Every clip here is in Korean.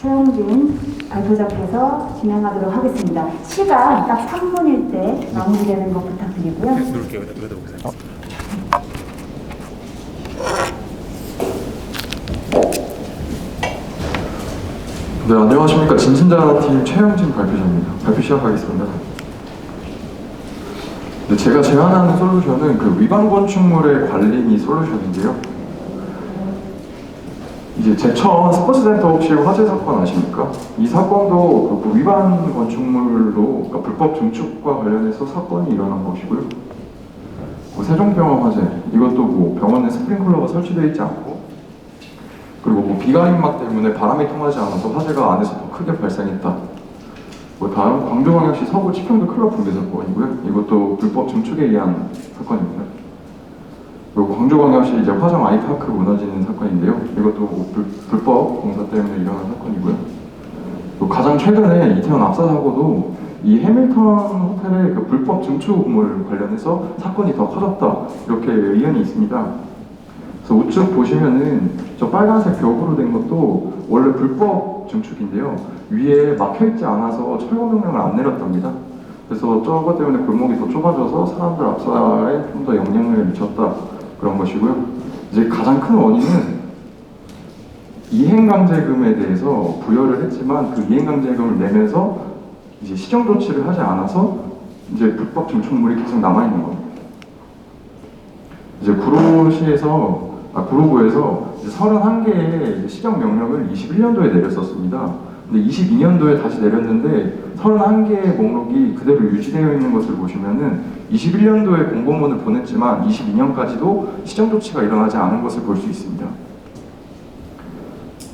최영진 발표자께서 진행하도록 하겠습니다. 시간 딱 3분일 때 마무리되는 거 부탁드리고요. 네, 누를게요. 여기다 보세요. 네, 안녕하십니까. 진신자팀 최영진 발표자입니다. 발표 시작하겠습니다. 네, 제가 제안하는 솔루션은 그 위반 건축물의 관리 솔루션인데요. 이제 제천 스포츠센터 혹시 화재 사건 아십니까? 이 사건도 그 위반 건축물로 그러니까 불법 증축과 관련해서 사건이 일어난 것이고요. 뭐 세종병원 화재, 이것도 뭐 병원에 스프링클러가 설치되어 있지 않고, 그리고 뭐 비가림막 때문에 바람이 통하지 않아서 화재가 안에서 더 크게 발생했다. 뭐 다음 광주광역시 서구 치평도 클럽 붕괴 사건이고요. 이것도 불법 증축에 의한 사건입니다. 그리고 광주광역시 이제 화정 아이파크 무너지는 사건인데요. 이것도 뭐 불법 공사 때문에 일어난 사건이고요. 또 가장 최근에 이태원 압사 사고도 이 해밀턴 호텔의 그 불법 증축물 관련해서 사건이 더 커졌다, 이렇게 의견이 있습니다. 그래서 우측 보시면은 저 빨간색 벽으로 된 것도 원래 불법 증축인데요. 위에 막혀있지 않아서 철거 명령을 안 내렸답니다. 그래서 저것 때문에 골목이 더 좁아져서 사람들 압사에 좀 더 영향을 미쳤다, 그런 것이고요. 이제 가장 큰 원인은 이행강제금에 대해서 부여를 했지만 그 이행강제금을 내면서 이제 시정 조치를 하지 않아서 이제 불법 증축물이 계속 남아있는 겁니다. 이제 구로구에서 31개의 시정 명령을 21년도에 내렸었습니다. 근데 22년도에 다시 내렸는데 31개의 목록이 그대로 유지되어 있는 것을 보시면은 21년도에 공고문을 보냈지만 22년까지도 시정 조치가 일어나지 않은 것을 볼 수 있습니다.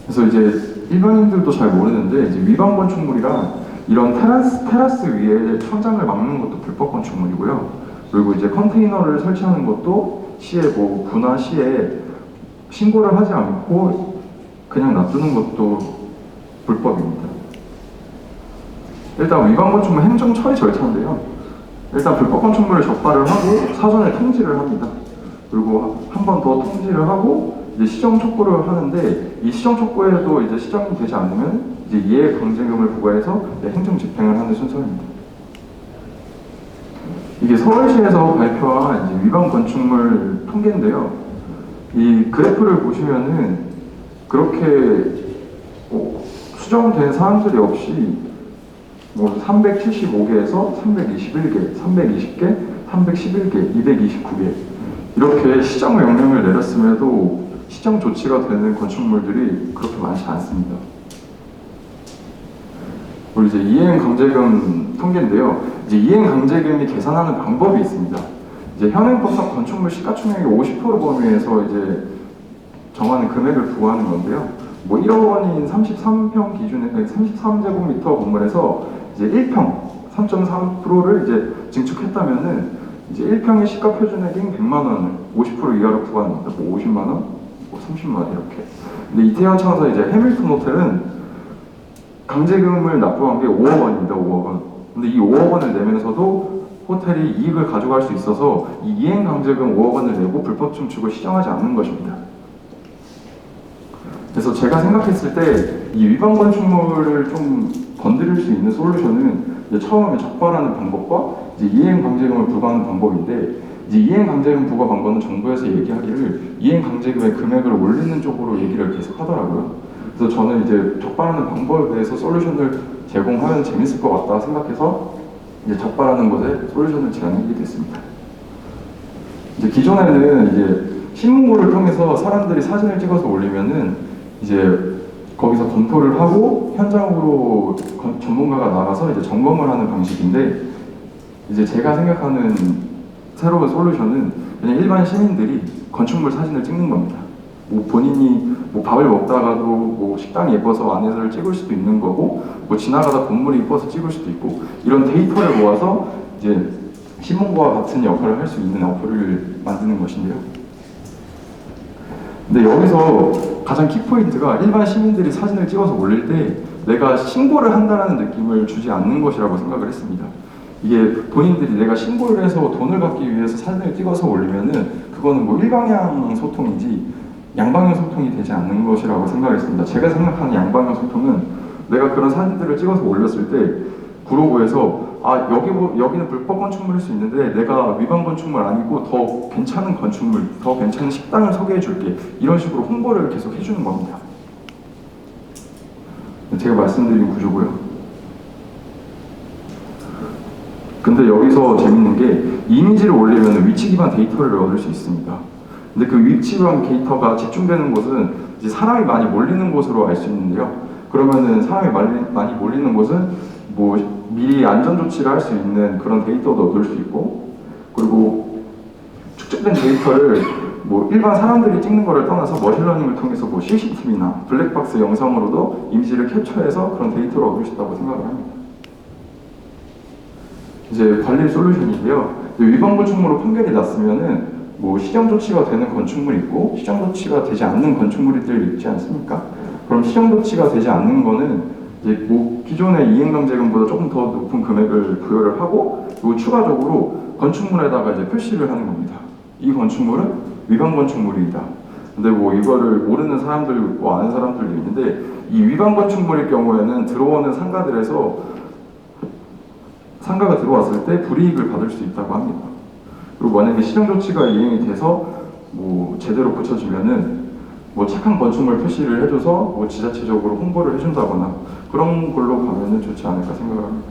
그래서 이제 일반인들도 잘 모르는데 이제 위반 건축물이란 이런 테라스 위에 천장을 막는 것도 불법 건축물이고요. 그리고 이제 컨테이너를 설치하는 것도 시에 뭐 구나 시에 신고를 하지 않고 그냥 놔두는 것도 불법입니다. 일단 위반 건축물 행정 처리 절차인데요. 일단 불법 건축물을 적발을 하고 사전에 통지를 합니다. 그리고 한 번 더 통지를 하고 이제 시정 촉구를 하는데 이 시정 촉구에도 이제 시정이 되지 않으면 이제 이해 강제금을 부과해서 행정 집행을 하는 순서입니다. 이게 서울시에서 발표한 이제 위반 건축물 통계인데요. 이 그래프를 보시면은 그렇게 수정된 사람들이 없이 뭐 375개에서 321개, 320개, 311개, 229개 이렇게 시정 명령을 내렸음에도 시정 조치가 되는 건축물들이 그렇게 많지 않습니다. 그리고 이제 이행강제금 통계인데요. 이제 이행강제금이 계산하는 방법이 있습니다. 이제 현행법상 건축물 시가총액의 50% 범위에서 이제 정하는 금액을 부과하는 건데요. 뭐 1억 원인 33평 기준에 33제곱미터 건물에서 이제 1평 3.3%를 이제 증축했다면은 이제 1평의 시가 표준액인 100만 원을 50% 이하로 부과합니다. 뭐 50만 원, 뭐 30만 원 이렇게. 근데 이태원 청사 이제 해밀턴 호텔은 강제금을 납부한 게 5억 원입니다. 5억 원. 근데 이 5억 원을 내면서도 호텔이 이익을 가져갈 수 있어서 이 이행 강제금 5억 원을 내고 불법 증축을 시정하지 않는 것입니다. 그래서 제가 생각했을 때 이 위반 건축물을 좀 건드릴 수 있는 솔루션은 이제 처음에 적발하는 방법과 이제 이행 강제금을 부과하는 방법인데, 이제 이행 강제금 부과 방법은 정부에서 얘기하기를 이행 강제금의 금액을 올리는 쪽으로 얘기를 계속 하더라고요. 그래서 저는 이제 적발하는 방법에 대해서 솔루션을 제공하면 재밌을 것 같다 생각해서 이제 적발하는 것에 솔루션을 제안하게 됐습니다. 이제 기존에는 이제 신문고를 통해서 사람들이 사진을 찍어서 올리면은 이제 거기서 검토를 하고 현장으로 전문가가 나가서 이제 점검을 하는 방식인데, 이제 제가 생각하는 새로운 솔루션은 그냥 일반 시민들이 건축물 사진을 찍는 겁니다. 뭐 본인이 뭐 밥을 먹다가도 뭐 식당이 예뻐서 안에서를 찍을 수도 있는 거고, 뭐 지나가다 건물이 예뻐서 찍을 수도 있고, 이런 데이터를 모아서 이제 신문고와 같은 역할을 할 수 있는 어플을 만드는 것인데요. 근데 여기서 가장 키포인트가 일반 시민들이 사진을 찍어서 올릴 때 내가 신고를 한다는 느낌을 주지 않는 것이라고 생각을 했습니다. 이게 본인들이 내가 신고를 해서 돈을 받기 위해서 사진을 찍어서 올리면은 그거는 뭐 일방향 소통이지, 양방향 소통이 되지 않는 것이라고 생각했습니다. 제가 생각하는 양방향 소통은 내가 그런 사진들을 찍어서 올렸을 때 구로구에서 여기는 불법 건축물일 수 있는데 내가 위반 건축물 아니고 더 괜찮은 건축물, 더 괜찮은 식당을 소개해 줄게, 이런 식으로 홍보를 계속 해주는 겁니다. 제가 말씀드린 구조고요. 근데 여기서 재밌는 게 이미지를 올리면 위치 기반 데이터를 얻을 수 있습니다. 근데 그 위치 기반 데이터가 집중되는 곳은 이제 사람이 많이 몰리는 곳으로 알 수 있는데요. 그러면은 사람이 많이 몰리는 곳은 뭐 미리 안전 조치를 할 수 있는 그런 데이터도 얻을 수 있고, 그리고 축적된 데이터를 뭐 일반 사람들이 찍는 거를 떠나서 머신러닝을 통해서 뭐 CCTV나 블랙박스 영상으로도 이미지를 캡처해서 그런 데이터를 얻을 수 있다고 생각을 합니다. 이제 관리 솔루션인데요. 위반 건축물로 판결이 났으면은 뭐 시정 조치가 되는 건축물이 있고 시정 조치가 되지 않는 건축물들이 있지 않습니까? 그럼 시정 조치가 되지 않는 거는 이제 뭐 기존의 이행강제금보다 조금 더 높은 금액을 부여를 하고, 그리고 추가적으로 건축물에다가 이제 표시를 하는 겁니다. 이 건축물은 위반 건축물이다. 근데 뭐 이거를 모르는 사람들도 있고 아는 사람들도 있는데, 이 위반 건축물일 경우에는 들어오는 상가들에서 상가가 들어왔을 때 불이익을 받을 수 있다고 합니다. 그리고 만약에 시정 조치가 이행이 돼서 뭐 제대로 고쳐지면은 뭐 착한 건축물 표시를 해줘서 뭐 지자체적으로 홍보를 해준다거나 그런 걸로 가면은 좋지 않을까 생각을 합니다.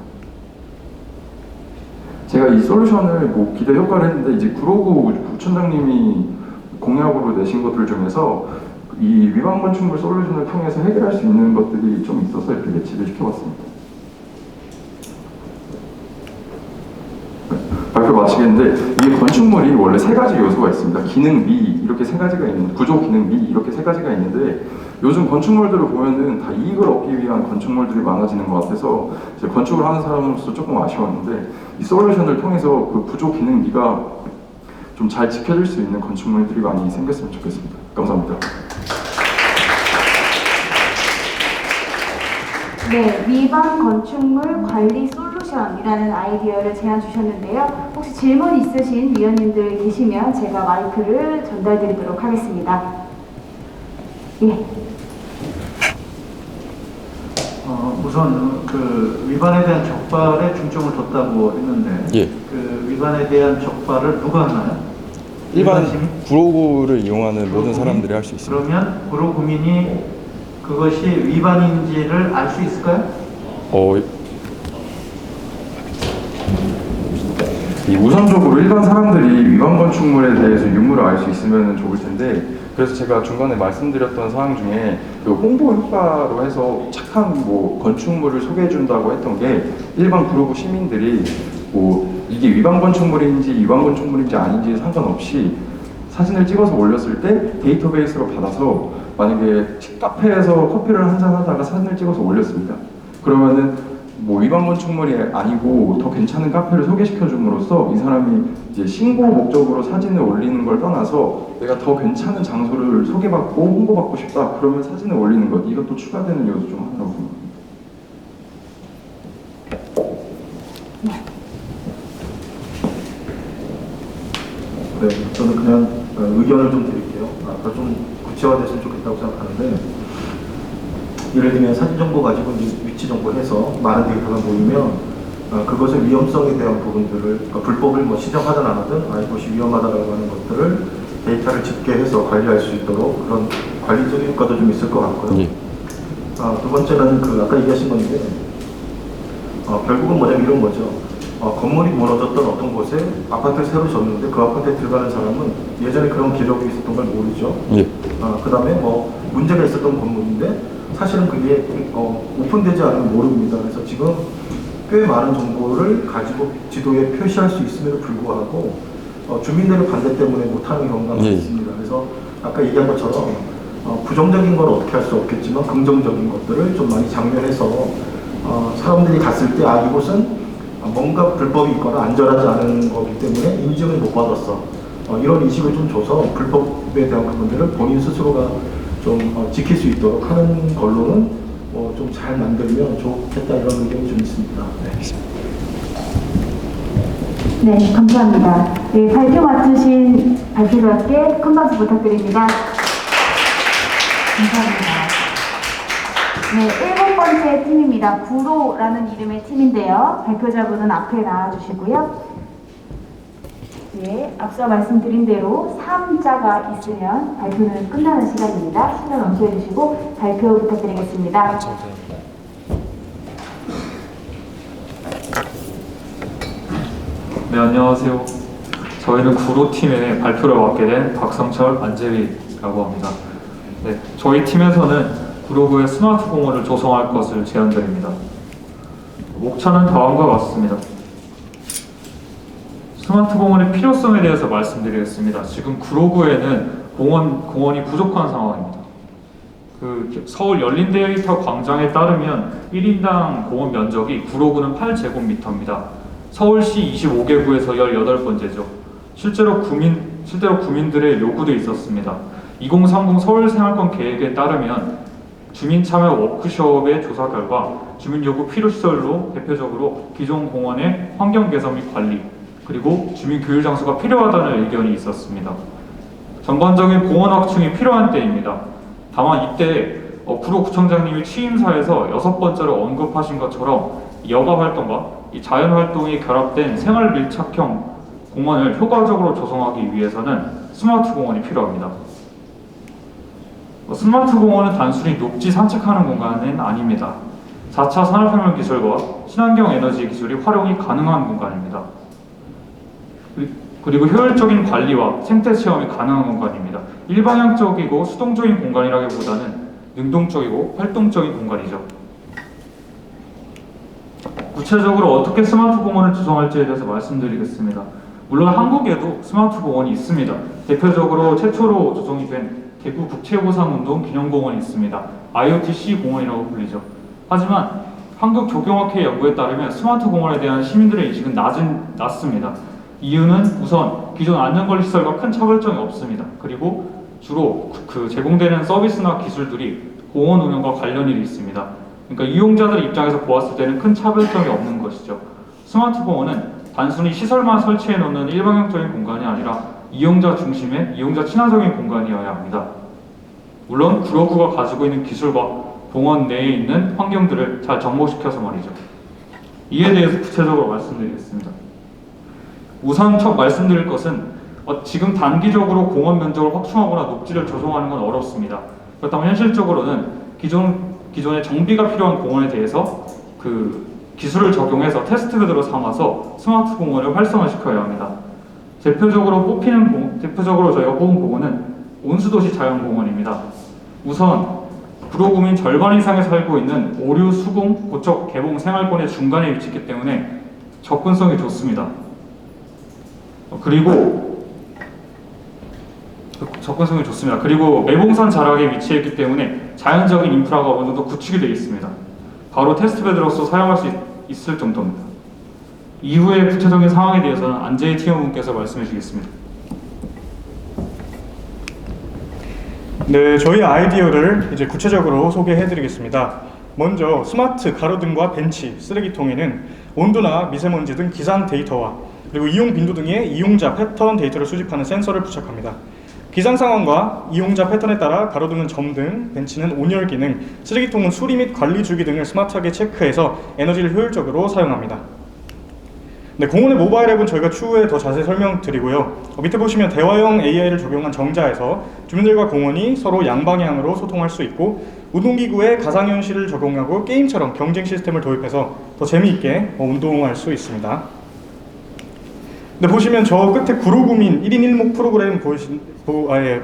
제가 이 솔루션을 뭐 기대 효과를 했는데, 이제 구로구 구청장님이 공약으로 내신 것들 중에서 이 위반 건축물 솔루션을 통해서 해결할 수 있는 것들이 좀 있어서 이렇게 예치를 시켜봤습니다. 발표 마치겠는데, 이게 건축물이 원래 세 가지 요소가 있습니다. 기능, 미, 이렇게 세 가지가 있는, 구조, 기능, 미, 이렇게 세 가지가 있는데, 요즘 건축물들을 보면은 다 이익을 얻기 위한 건축물들이 많아지는 것 같아서 이제 건축을 하는 사람으로서 조금 아쉬웠는데, 이 솔루션을 통해서 그 구조, 기능, 미가 좀 잘 지켜질 수 있는 건축물들이 많이 생겼으면 좋겠습니다. 감사합니다. 네, 위반 건축물 관리 솔루션이라는 아이디어를 제안 주셨는데요. 혹시 질문 있으신 위원님들 계시면 제가 마이크를 전달드리도록 하겠습니다. 예. 우선 그 위반에 대한 적발에 중점을 뒀다고 했는데, 예. 그 위반에 대한 적발을 누가 하나요? 일반 시민? 구로구를 이용하는 모든 사람들이 할 수 있습니다. 그러면 구로구민이 그것이 위반인지를 알 수 있을까요? 우선적으로 일반 사람들이 위반 건축물에 대해서 유무를 알 수 있으면 좋을 텐데, 그래서 제가 중간에 말씀드렸던 사항 중에 그 홍보 효과로 해서 착한 뭐 건축물을 소개해 준다고 했던 게, 일반 구로구 시민들이 뭐 이게 위반 건축물인지 위반 건축물인지 아닌지 상관없이 사진을 찍어서 올렸을 때 데이터베이스로 받아서, 만약에 카페에서 커피를 한잔 하다가 사진을 찍어서 올렸습니다. 그러면은 뭐 위반 건축물이 아니고 더 괜찮은 카페를 소개시켜 줌으로써 이 사람이 이제 신고 목적으로 사진을 올리는 걸 떠나서 내가 더 괜찮은 장소를 소개받고 홍보받고 싶다, 그러면 사진을 올리는 것, 이것도 추가되는 요소 중 하나라고 생각합니다. 네, 저는 그냥 의견을 좀 드릴게요. 아까 좀 구체화됐으면 좋겠다고 생각하는데, 예를 들면 사진 정보 가지고 위치 정보 해서 많은 데이터가 모이면 그것의 위험성에 대한 부분들을, 그러니까 불법을 뭐 시정하든 안 하든 이것이 위험하다라고 하는 것들을 데이터를 집계해서 관리할 수 있도록 그런 관리적인 효과도 좀 있을 것 같고요. 예. 두 번째는 그 아까 얘기하신 건데, 결국은 뭐냐면 이런 거죠. 건물이 무너졌던 어떤 곳에 아파트를 새로 졌는데 그 아파트에 들어가는 사람은 예전에 그런 기록이 있었던 걸 모르죠. 예. 그 다음에 뭐 문제가 있었던 건물인데 사실은 그게 오픈되지 않으면 모릅니다. 그래서 지금 꽤 많은 정보를 가지고 지도에 표시할 수 있음에도 불구하고 주민들의 반대 때문에 못하는 경우가 많습니다. 있습니다. 그래서 아까 얘기한 것처럼 부정적인 건 어떻게 할 수 없겠지만 긍정적인 것들을 좀 많이 장려해서 사람들이 갔을 때 이곳은 뭔가 불법이 있거나 안전하지 않은 거기 때문에 인증을 못 받았어, 이런 인식을 좀 줘서 불법에 대한 부분들을 본인 스스로가 좀 지킬 수 있도록 하는 걸로는 좀 잘 만들면 좋겠다, 이런 의견이 좀 있습니다. 네. 네, 감사합니다. 네, 발표 맡으신 발표자께 큰 박수 부탁드립니다. 감사합니다. 네, 7번째 팀입니다. 구로라는 이름의 팀인데요. 발표자분은 앞에 나와주시고요. 네, 앞서 말씀드린 대로 3자가 있으면 발표는 끝나는 시간입니다. 시간 엄수해 주시고 발표 부탁드리겠습니다. 네, 안녕하세요. 저희는 구로팀의 발표를 맡게 된 박성철, 안재위라고 합니다. 네, 저희 팀에서는 구로구의 스마트 공원을 조성할 것을 제안드립니다. 목차는 다음과 같습니다. 스마트 공원의 필요성에 대해서 말씀드리겠습니다. 지금 구로구에는 공원이 부족한 상황입니다. 서울 열린데이터 광장에 따르면 1인당 공원 면적이 구로구는 8제곱미터입니다. 서울시 25개구에서 18번째죠. 실제로 구민들의 요구도 있었습니다. 2030 서울생활권 계획에 따르면 주민 참여 워크숍의 조사 결과 주민 요구 필요시설로 대표적으로 기존 공원의 환경 개선 및 관리, 그리고 주민 교육 장소가 필요하다는 의견이 있었습니다. 전반적인 공원 확충이 필요한 때입니다. 다만 이때 구로구청장님이 취임사에서 6번째로 언급하신 것처럼 여가 활동과 이 자연 활동이 결합된 생활 밀착형 공원을 효과적으로 조성하기 위해서는 스마트 공원이 필요합니다. 스마트 공원은 단순히 녹지 산책하는 공간은 아닙니다. 4차 산업혁명 기술과 친환경 에너지 기술이 활용이 가능한 공간입니다. 그리고 효율적인 관리와 생태 체험이 가능한 공간입니다. 일방향적이고 수동적인 공간이라기보다는 능동적이고 활동적인 공간이죠. 구체적으로 어떻게 스마트 공원을 조성할지에 대해서 말씀드리겠습니다. 물론 한국에도 스마트 공원이 있습니다. 대표적으로 최초로 조성이 된 대구 국채보상운동 기념공원이 있습니다. IOTC 공원이라고 불리죠. 하지만 한국교경학회 연구에 따르면 스마트 공원에 대한 시민들의 인식은 낮습니다. 이유는 우선 기존 안전관리시설과 큰 차별점이 없습니다. 그리고 주로 제공되는 서비스나 기술들이 공원 운영과 관련이 있습니다. 그러니까 이용자들 입장에서 보았을 때는 큰 차별점이 없는 것이죠. 스마트 공원은 단순히 시설만 설치해 놓는 일방향적인 공간이 아니라 이용자 중심의 이용자 친화적인 공간이어야 합니다. 물론 구로구가 가지고 있는 기술과 공원 내에 있는 환경들을 잘 접목시켜서 말이죠. 이에 대해서 구체적으로 말씀드리겠습니다. 우선 첫 말씀드릴 것은 지금 단기적으로 공원 면적을 확충하거나 녹지를 조성하는 건 어렵습니다. 그렇다면 현실적으로는 기존에 정비가 필요한 공원에 대해서 기술을 적용해서 테스트베드로 삼아서 스마트 공원을 활성화시켜야 합니다. 대표적으로 저희가 뽑은 공원은 온수도시 자연공원입니다. 우선 구로구민 절반 이상이 살고 있는 오류, 수궁, 고척, 개봉 생활권의 중간에 위치했기 때문에 접근성이 좋습니다. 그리고 매봉산 자락에 위치했기 때문에 자연적인 인프라가 어느 정도 구축이 되어 있습니다. 바로 테스트베드로서 사용할 수 있을 정도입니다. 이후에 구체적인 상황에 대해서는 안재희 팀원분께서 말씀해 주시겠습니다. 네, 저희 아이디어를 이제 구체적으로 소개해드리겠습니다. 먼저 스마트 가로등과 벤치, 쓰레기통에는 온도나 미세먼지 등 기상 데이터와 그리고 이용 빈도 등의 이용자 패턴 데이터를 수집하는 센서를 부착합니다. 기상 상황과 이용자 패턴에 따라 가로등은 점등, 벤치는 온열 기능, 쓰레기통은 수리 및 관리 주기 등을 스마트하게 체크해서 에너지를 효율적으로 사용합니다. 네, 공원의 모바일 앱은 저희가 추후에 더 자세히 설명드리고요. 밑에 보시면 대화형 AI를 적용한 정자에서 주민들과 공원이 서로 양방향으로 소통할 수 있고, 운동기구에 가상현실을 적용하고 게임처럼 경쟁 시스템을 도입해서 더 재미있게 운동할 수 있습니다. 네, 보시면 저 끝에 구로구민 1인 1목 프로그램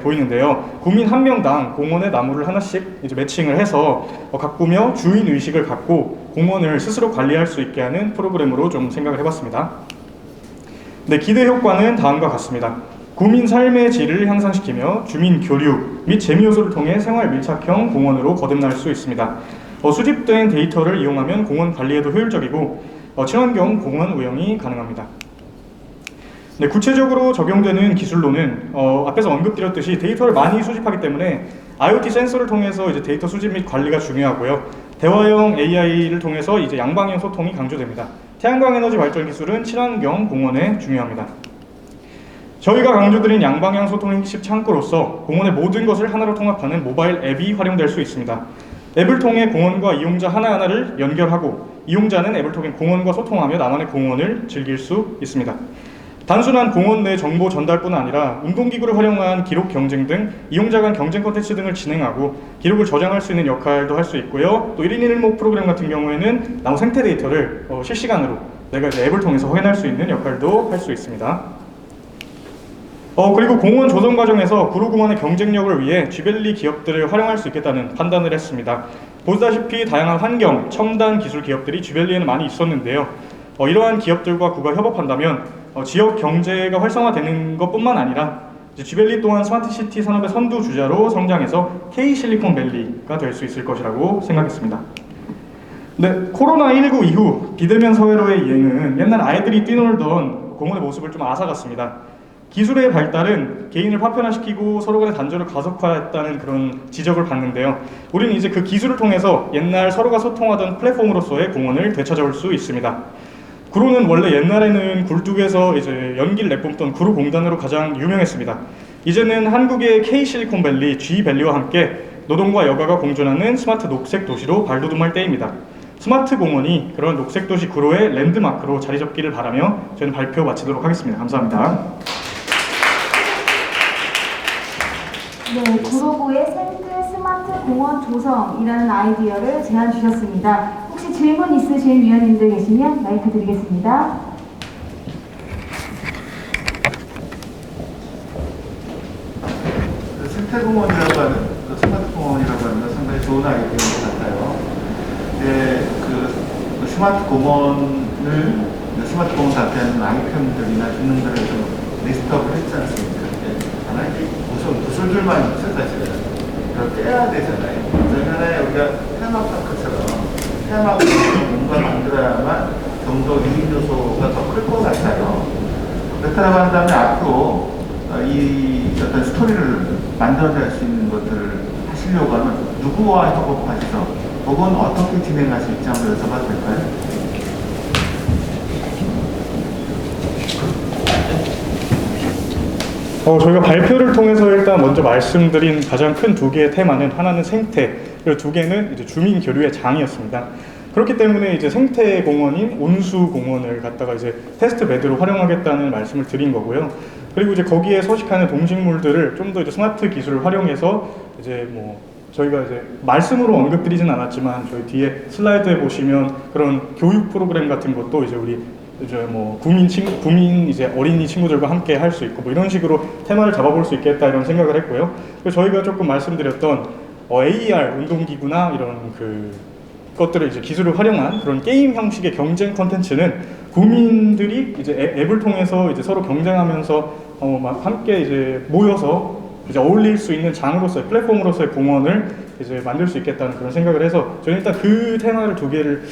보이는데요. 구민 한 명당 공원의 나무를 하나씩 이제 매칭을 해서 가꾸며 주인 의식을 갖고 공원을 스스로 관리할 수 있게 하는 프로그램으로 좀 생각을 해봤습니다. 네, 기대 효과는 다음과 같습니다. 구민 삶의 질을 향상시키며 주민 교류 및 재미 요소를 통해 생활 밀착형 공원으로 거듭날 수 있습니다. 수집된 데이터를 이용하면 공원 관리에도 효율적이고 친환경 공원 운영이 가능합니다. 네, 구체적으로 적용되는 기술로는 앞에서 언급드렸듯이 데이터를 많이 수집하기 때문에 IoT 센서를 통해서 이제 데이터 수집 및 관리가 중요하고요. 대화형 AI를 통해서 이제 양방향 소통이 강조됩니다. 태양광 에너지 발전 기술은 친환경 공원에 중요합니다. 저희가 강조드린 양방향 소통의 핵심 창구로서 공원의 모든 것을 하나로 통합하는 모바일 앱이 활용될 수 있습니다. 앱을 통해 공원과 이용자 하나하나를 연결하고 이용자는 앱을 통해 공원과 소통하며 나만의 공원을 즐길 수 있습니다. 단순한 공원 내 정보 전달뿐 아니라 운동기구를 활용한 기록 경쟁 등 이용자 간 경쟁 콘텐츠 등을 진행하고 기록을 저장할 수 있는 역할도 할 수 있고요. 또 1인 1목 프로그램 같은 경우에는 나무 생태 데이터를 실시간으로 내가 이제 앱을 통해서 확인할 수 있는 역할도 할 수 있습니다. 그리고 공원 조성 과정에서 구로공원의 경쟁력을 위해 쥐벨리 기업들을 활용할 수 있겠다는 판단을 했습니다. 보다시피 다양한 환경, 첨단 기술 기업들이 쥐벨리에는 많이 있었는데요. 이러한 기업들과 구가 협업한다면 지역 경제가 활성화되는 것뿐만 아니라 쥐벨리 또한 스마트시티 산업의 선두주자로 성장해서 K-실리콘밸리가 될 수 있을 것이라고 생각했습니다. 네, 코로나19 이후 비대면 사회로의 이행은 옛날 아이들이 뛰놀던 공원의 모습을 좀 앗아갔습니다. 기술의 발달은 개인을 파편화시키고 서로 간의 단절을 가속화했다는 그런 지적을 받는데요. 우리는 이제 그 기술을 통해서 옛날 서로가 소통하던 플랫폼으로서의 공원을 되찾아올 수 있습니다. 구로는 원래 옛날에는 굴뚝에서 이제 연기를 내뿜던 구로공단으로 가장 유명했습니다. 이제는 한국의 K-실리콘밸리, G밸리와 함께 노동과 여가가 공존하는 스마트 녹색 도시로 발돋움할 때입니다. 스마트 공원이 그런 녹색 도시 구로의 랜드마크로 자리 잡기를 바라며 저희는 발표 마치도록 하겠습니다. 감사합니다. 네, 구로구의 샌드 스마트 공원 조성이라는 아이디어를 제안 주셨습니다. 혹시 질문 있으신 위원님들 계시면 마이크 드리겠습니다. 생태공원이라고 하는, 스마트공원이라고 하는 건 상당히 좋은 아이디어인 것 같아요. 그 스마트공원을, 스마트공원 자체하는 아이템들이나 기능들을 좀 리스트업을 했지 않습니까? 하나 이게 우선 구슬들만 있죠, 사실은. 그걸 떼야 되잖아요. 그러면 우리가 테마파크처럼 테마파크를 뭔가 만들어야만 좀 더 유인 요소가 더 클 것 같아요. 그렇다고 한다면 앞으로 이 어떤 스토리를 만들어낼 수 있는 것들을 하시려고 하면 누구와 협업하시죠? 혹은 어떻게 진행하실지 한번 여쭤봐도 될까요? 저희가 발표를 통해서 일단 먼저 말씀드린 가장 큰 두 개의 테마는 하나는 생태, 그리고 두 개는 이제 주민 교류의 장이었습니다. 그렇기 때문에 이제 생태 공원인 온수 공원을 갖다가 이제 테스트 베드로 활용하겠다는 말씀을 드린 거고요. 그리고 이제 거기에 서식하는 동식물들을 좀 더 이제 스마트 기술을 활용해서 이제 뭐 저희가 이제 말씀으로 언급드리진 않았지만 저희 뒤에 슬라이드에 보시면 그런 교육 프로그램 같은 것도 이제 우리 이제 뭐 구민 이제 어린이 친구들과 함께 할 수 있고 뭐 이런 식으로 테마를 잡아볼 수 있겠다 이런 생각을 했고요. 그리고 저희가 조금 말씀드렸던 AR 운동기구나 이런 그 것들을 이제 기술을 활용한 그런 게임 형식의 경쟁 컨텐츠는 구민들이 이제 앱을 통해서 이제 서로 경쟁하면서 막 함께 이제 모여서 이제 어울릴 수 있는 장으로서의 플랫폼으로서의 공원을 이제 만들 수 있겠다는 그런 생각을 해서 저는 일단 그 테마를 두 개를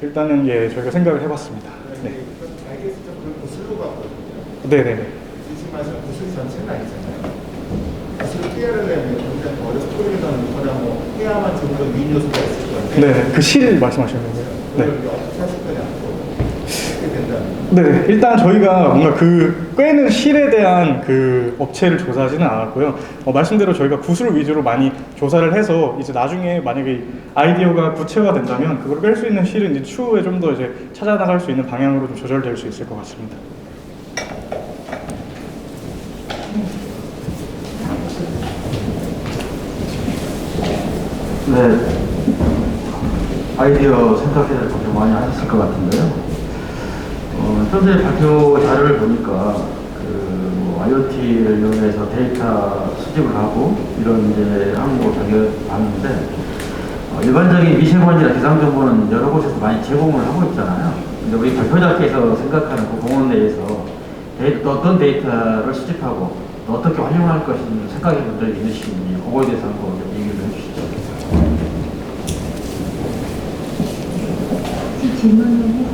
일단은 저희가 생각을 해봤습니다. 네. 알겠습니다. 그걸 구슬로 봤거든요. 네네네. 지금 말씀 구슬 전체는 아니잖아요. 구슬을 깨야려면 굉장히 어려운 스토리는 거나 뭐 해야만 좀 더 유인 요소가 있을 건데. 네, 그 실 말씀하시는 거예요. 네. 그걸 어떻게 하실 거냐고 어떻게 된다면. 네, 일단 저희가 뭔가 그 꿰는 실에 대한 그 업체를 조사하지는 않았고요. 말씀대로 저희가 구슬 위주로 많이 조사를 해서 이제 나중에 만약에 아이디어가 구체화된다면 그걸 뺄 수 있는 실은 이제 추후에 좀 더 이제 찾아나갈 수 있는 방향으로 좀 조절될 수 있을 것 같습니다. 네, 아이디어 생각해야 좀 많이 하셨을 것 같은데요. 좀 전에 발표 자료를 보니까 뭐 IoT를 이용해서 데이터 수집을 하고 이런 이제 하는 거 봤는데 일반적인 미세먼지나 기상 정보는 여러 곳에서 많이 제공을 하고 있잖아요. 근데 우리 발표자께서 생각하는 그 공원 내에서 어떤 데이터를 수집하고 또 어떻게 활용할 것인지 생각해 본 적이 있으신지 그거에 대해서 한번 얘기를 해주시죠. 질문을 해서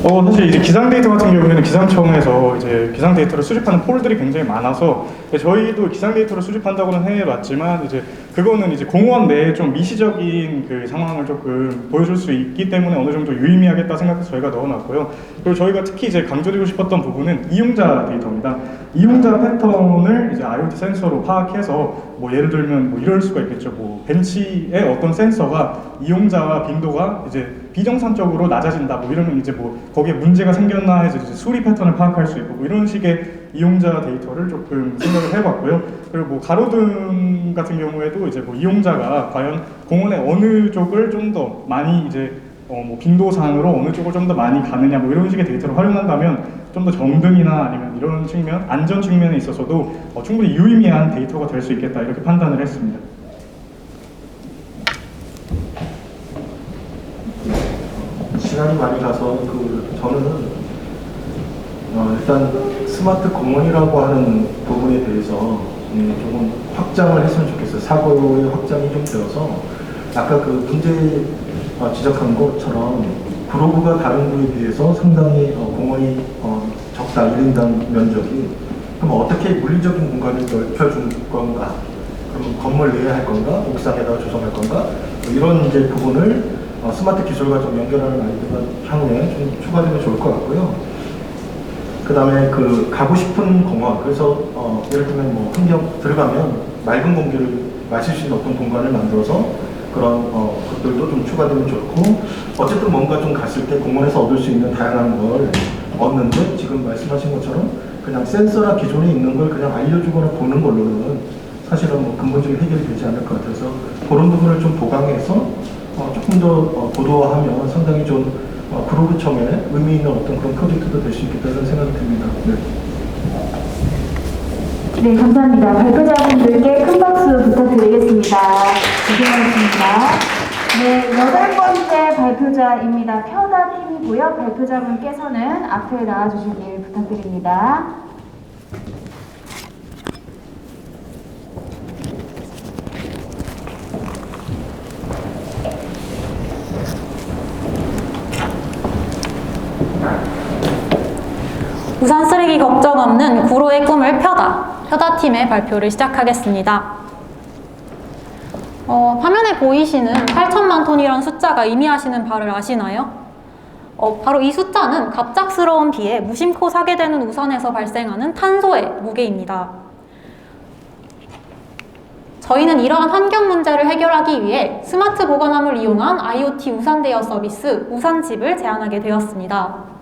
사실 이제 기상 데이터 같은 경우에는 기상청에서 이제 기상 데이터를 수집하는 폴들이 굉장히 많아서 저희도 기상 데이터를 수집한다고는 해봤지만 이제 그거는 이제 공원 내에 좀 미시적인 그 상황을 조금 보여줄 수 있기 때문에 어느 정도 유의미하겠다 생각해서 저희가 넣어놨고요. 그리고 저희가 특히 이제 강조드리고 싶었던 부분은 이용자 데이터입니다. 이용자 패턴을 이제 IoT 센서로 파악해서 뭐 예를 들면 뭐 이럴 수가 있겠죠. 뭐 벤치의 어떤 센서가 이용자와 빈도가 이제 비정상적으로 낮아진다. 뭐 이러면 이제 뭐 거기에 문제가 생겼나 해서 이제 수리 패턴을 파악할 수 있고 뭐 이런 식의 이용자 데이터를 조금 생각을 해봤고요. 그리고 뭐 가로등 같은 경우에도 이제 뭐 이용자가 과연 공원의 어느 쪽을 좀 더 많이 이제 뭐 빈도상으로 어느 쪽을 좀 더 많이 가느냐 뭐 이런 식의 데이터를 활용한다면 좀 더 정등이나 아니면 이런 측면, 안전 측면에 있어서도 충분히 유의미한 데이터가 될 수 있겠다 이렇게 판단을 했습니다. 시간이 많이 가서 저는 일단 스마트 공원이라고 하는 부분에 대해서 조금 확장을 했으면 좋겠어요. 사고의 확장이 좀 되어서 아까 그 문제 지적한 것처럼 구로구가 다른 구에 비해서 상당히 공원이 적다. 1인당 면적이. 그럼 어떻게 물리적인 공간을 넓혀줄 건가? 그럼 건물 내에 할 건가? 옥상에다가 조성할 건가? 뭐 이런 이제 부분을 스마트 기술과 좀 연결하는 아이디어가 향후에 좀 추가되면 좋을 것 같고요. 그 다음에 그 가고 싶은 공원, 그래서 예를 들면 뭐 환경 들어가면 맑은 공기를 마실 수 있는 어떤 공간을 만들어서 그런 것들도 좀 추가되면 좋고, 어쨌든 뭔가 좀 갔을 때 공원에서 얻을 수 있는 다양한 걸 얻는데 지금 말씀하신 것처럼 그냥 센서나 기존에 있는 걸 그냥 알려주거나 보는 걸로는 사실은 뭐 근본적인 해결이 되지 않을 것 같아서 그런 부분을 좀 보강해서 조금 더 고도화하면 상당히 좀 구로구청에 의미 있는 어떤 그런 프로젝트도 될 수 있겠다는 생각이 듭니다. 네, 감사합니다. 발표자분들께 큰 박수 부탁드리겠습니다. 고생하셨습니다. 네, 8번째 발표자입니다. 펴다 팀이고요. 발표자분께서는 앞에 나와주시길 부탁드립니다. 우산 쓰레기 걱정 없는 구로의 꿈을 펴다팀의 발표를 시작하겠습니다. 화면에 보이시는 8천만 톤이라는 숫자가 의미하시는 바를 아시나요? 바로 이 숫자는 갑작스러운 비에 무심코 사게 되는 우산에서 발생하는 탄소의 무게입니다. 저희는 이러한 환경 문제를 해결하기 위해 스마트 보관함을 이용한 IoT 우산 대여 서비스 우산집을 제안하게 되었습니다.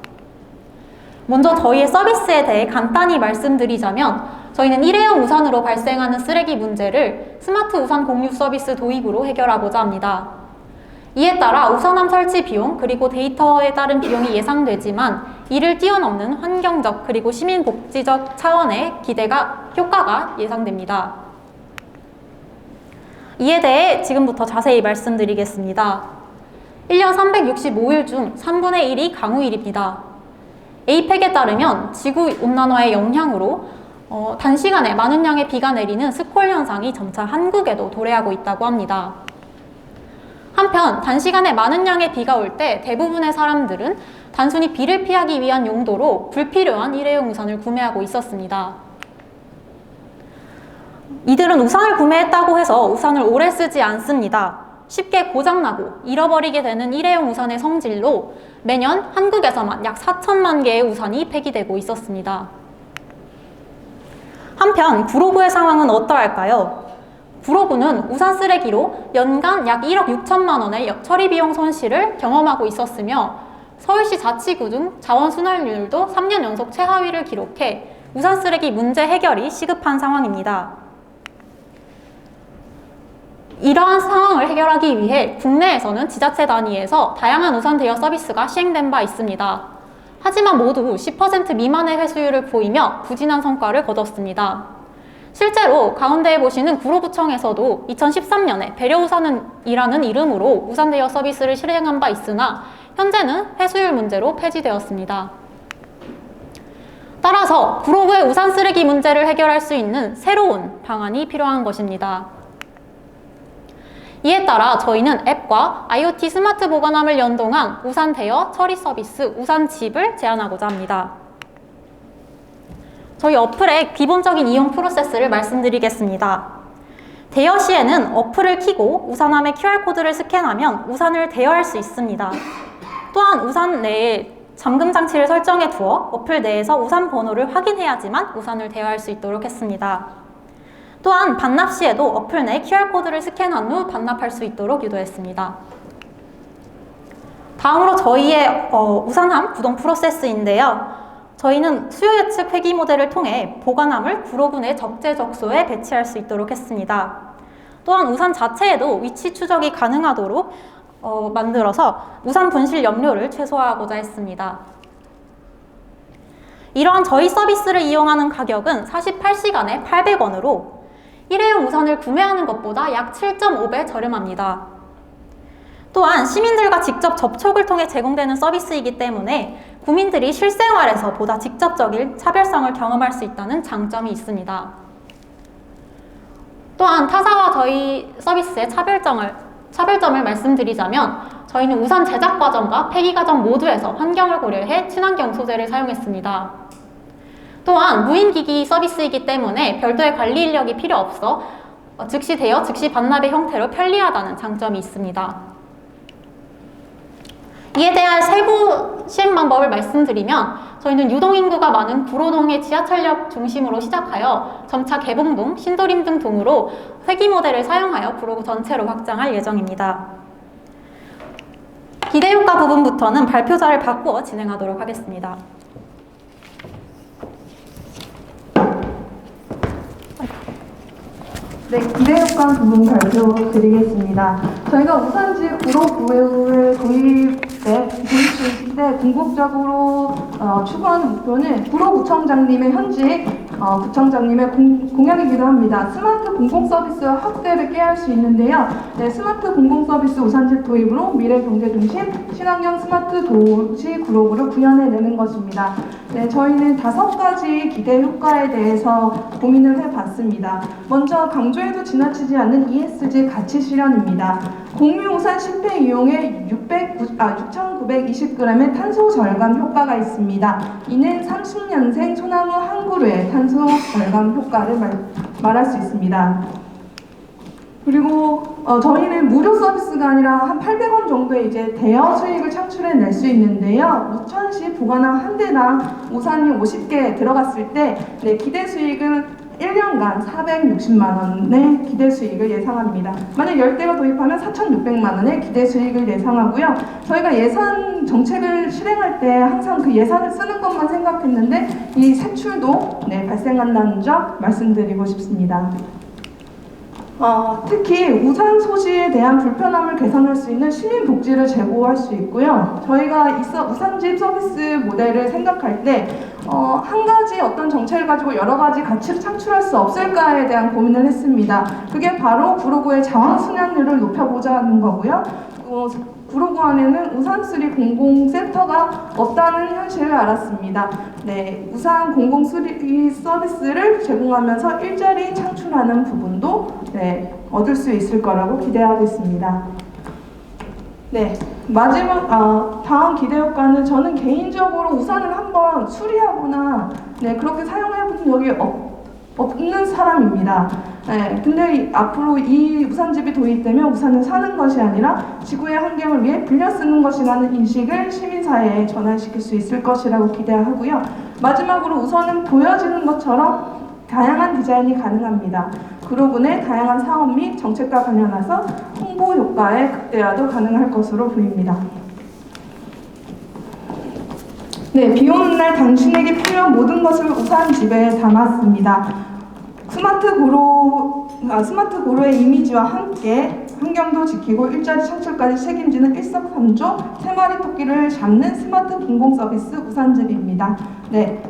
먼저 저희의 서비스에 대해 간단히 말씀드리자면 저희는 일회용 우산으로 발생하는 쓰레기 문제를 스마트 우산 공유 서비스 도입으로 해결하고자 합니다. 이에 따라 우산함 설치 비용 그리고 데이터에 따른 비용이 예상되지만 이를 뛰어넘는 환경적 그리고 시민 복지적 차원의 효과가 예상됩니다. 이에 대해 지금부터 자세히 말씀드리겠습니다. 1년 365일 중 3분의 1이 강우일입니다. 에이펙에 따르면 지구온난화의 영향으로 단시간에 많은 양의 비가 내리는 스콜 현상이 점차 한국에도 도래하고 있다고 합니다. 한편 단시간에 많은 양의 비가 올 때 대부분의 사람들은 단순히 비를 피하기 위한 용도로 불필요한 일회용 우산을 구매하고 있었습니다. 이들은 우산을 구매했다고 해서 우산을 오래 쓰지 않습니다. 쉽게 고장나고 잃어버리게 되는 일회용 우산의 성질로 매년 한국에서만 약 4천만 개의 우산이 폐기되고 있었습니다. 한편 구로구의 상황은 어떠할까요? 구로구는 우산 쓰레기로 연간 약 1억 6천만 원의 처리 비용 손실을 경험하고 있었으며 서울시 자치구 등 자원 순환율도 3년 연속 최하위를 기록해 우산 쓰레기 문제 해결이 시급한 상황입니다. 이러한 상황을 해결하기 위해 국내에서는 지자체 단위에서 다양한 우산 대여 서비스가 시행된 바 있습니다. 하지만 모두 10% 미만의 회수율을 보이며 부진한 성과를 거뒀습니다. 실제로 가운데에 보시는 구로구청에서도 2013년에 배려우산이라는 이름으로 우산 대여 서비스를 실행한 바 있으나 현재는 회수율 문제로 폐지되었습니다. 따라서 구로구의 우산 쓰레기 문제를 해결할 수 있는 새로운 방안이 필요한 것입니다. 이에 따라 저희는 앱과 IoT 스마트 보관함을 연동한 우산 대여 처리 서비스 우산집을 제안하고자 합니다. 저희 어플의 기본적인 이용 프로세스를 말씀드리겠습니다. 대여 시에는 어플을 켜고 우산함의 QR코드를 스캔하면 우산을 대여할 수 있습니다. 또한 우산 내에 잠금 장치를 설정해 두어 어플 내에서 우산 번호를 확인해야지만 우산을 대여할 수 있도록 했습니다. 또한 반납 시에도 어플 내 QR코드를 스캔한 후 반납할 수 있도록 유도했습니다. 다음으로 저희의 우산함 구동 프로세스인데요. 저희는 수요 예측 회귀 모델을 통해 보관함을 구로구 내 적재적소에 배치할 수 있도록 했습니다. 또한 우산 자체에도 위치 추적이 가능하도록 만들어서 우산 분실 염려를 최소화하고자 했습니다. 이러한 저희 서비스를 이용하는 가격은 48시간에 800원으로 일회용 우산을 구매하는 것보다 약 7.5배 저렴합니다. 또한 시민들과 직접 접촉을 통해 제공되는 서비스이기 때문에 국민들이 실생활에서 보다 직접적인 차별성을 경험할 수 있다는 장점이 있습니다. 또한 타사와 저희 서비스의 차별점을 말씀드리자면 저희는 우산 제작 과정과 폐기 과정 모두에서 환경을 고려해 친환경 소재를 사용했습니다. 또한 무인기기 서비스이기 때문에 별도의 관리 인력이 필요 없어 즉시 대여, 즉시 반납의 형태로 편리하다는 장점이 있습니다. 이에 대한 세부 시행 방법을 말씀드리면 저희는 유동인구가 많은 구로동의 지하철역 중심으로 시작하여 점차 개봉동, 신도림 등 동으로 회귀 모델을 사용하여 구로구 전체로 확장할 예정입니다. 기대효과 부분부터는 발표자를 바꾸어 진행하도록 하겠습니다. 네, 기대효과 부분 발표드리겠습니다. 저희가 우산집 구로구를 도입 때 궁극적으로 추구하는 목표는 구로구청장님의 현직 구청장님의 공약이기도 합니다. 스마트 공공서비스 확대를 꾀할 수 있는데요. 네, 스마트 공공서비스 우산집 도입으로 미래경제중심 친환경 스마트 도시 구로구를 구현해내는 것입니다. 네, 저희는 5가지 기대 효과에 대해서 고민을 해봤습니다. 먼저 강조해도 지나치지 않는 ESG 가치 실현입니다. 공유 우산 10회 이용에 6,920g의 탄소 절감 효과가 있습니다. 이는 30년생 소나무 한 그루의 탄소 절감 효과를 말할 수 있습니다. 그리고 저희는 무료 서비스가 아니라 한 800원 정도의 이제 대여 수익을 창출해낼 수 있는데요. 우천시 보관함 한 대당 우산이 50개 들어갔을 때 네, 기대 수익은 1년간 460만 원의 기대 수익을 예상합니다. 만약 10대가 도입하면 4,600만 원의 기대 수익을 예상하고요. 저희가 예산 정책을 실행할 때 항상 그 예산을 쓰는 것만 생각했는데 이 세출도 네, 발생한다는 점 말씀드리고 싶습니다. 특히 우산 소지에 대한 불편함을 개선할 수 있는 시민 복지를 제공할 수 있고요. 저희가 우산집 서비스 모델을 생각할 때 한 가지 어떤 정책을 가지고 여러 가지 가치를 창출할 수 없을까에 대한 고민을 했습니다. 그게 바로 구로구의 자원순환율을 높여보자 하는 거고요. 구로구 안에는 우산수리 공공센터가 없다는 현실을 알았습니다. 네, 우산 공공수리 서비스를 제공하면서 일자리 창출하는 부분도 네, 얻을 수 있을 거라고 기대하고 있습니다. 네, 마지막 다음 기대 효과는 저는 개인적으로 우산을 한번 수리하거나 네, 그렇게 사용해본 적이 없는 사람입니다. 네, 근데 앞으로 이 우산집이 도입되면 우산을 사는 것이 아니라 지구의 환경을 위해 빌려 쓰는 것이라는 인식을 시민사회에 전환시킬 수 있을 것이라고 기대하고요. 마지막으로 우선은 보여지는 것처럼 다양한 디자인이 가능합니다. 구로구 내 다양한 사업 및 정책과 관련해서 홍보 효과의 극대화도 가능할 것으로 보입니다. 네, 비 오는 날 당신에게 필요한 모든 것을 우산집에 담았습니다. 스마트 구로의 이미지와 함께 환경도 지키고 일자리 창출까지 책임지는 일석삼조 3마리 토끼를 잡는 스마트 공공서비스 우산집입니다. 네,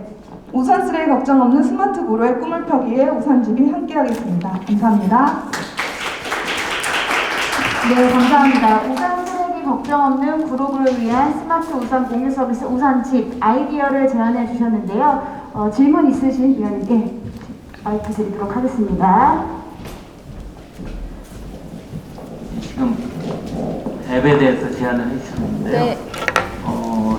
우산 쓰레기 걱정 없는 스마트 구로의 꿈을 펴기 위해 우산집이 함께하겠습니다. 감사합니다. 네, 감사합니다. 우산 쓰레기 걱정 없는 구로구를 위한 스마트 우산 공유 서비스 우산집 아이디어를 제안해 주셨는데요. 질문 있으신 위원님께 마이크 드리도록 하겠습니다. 앱에 대해서 제안을 해주셨는데요. 네.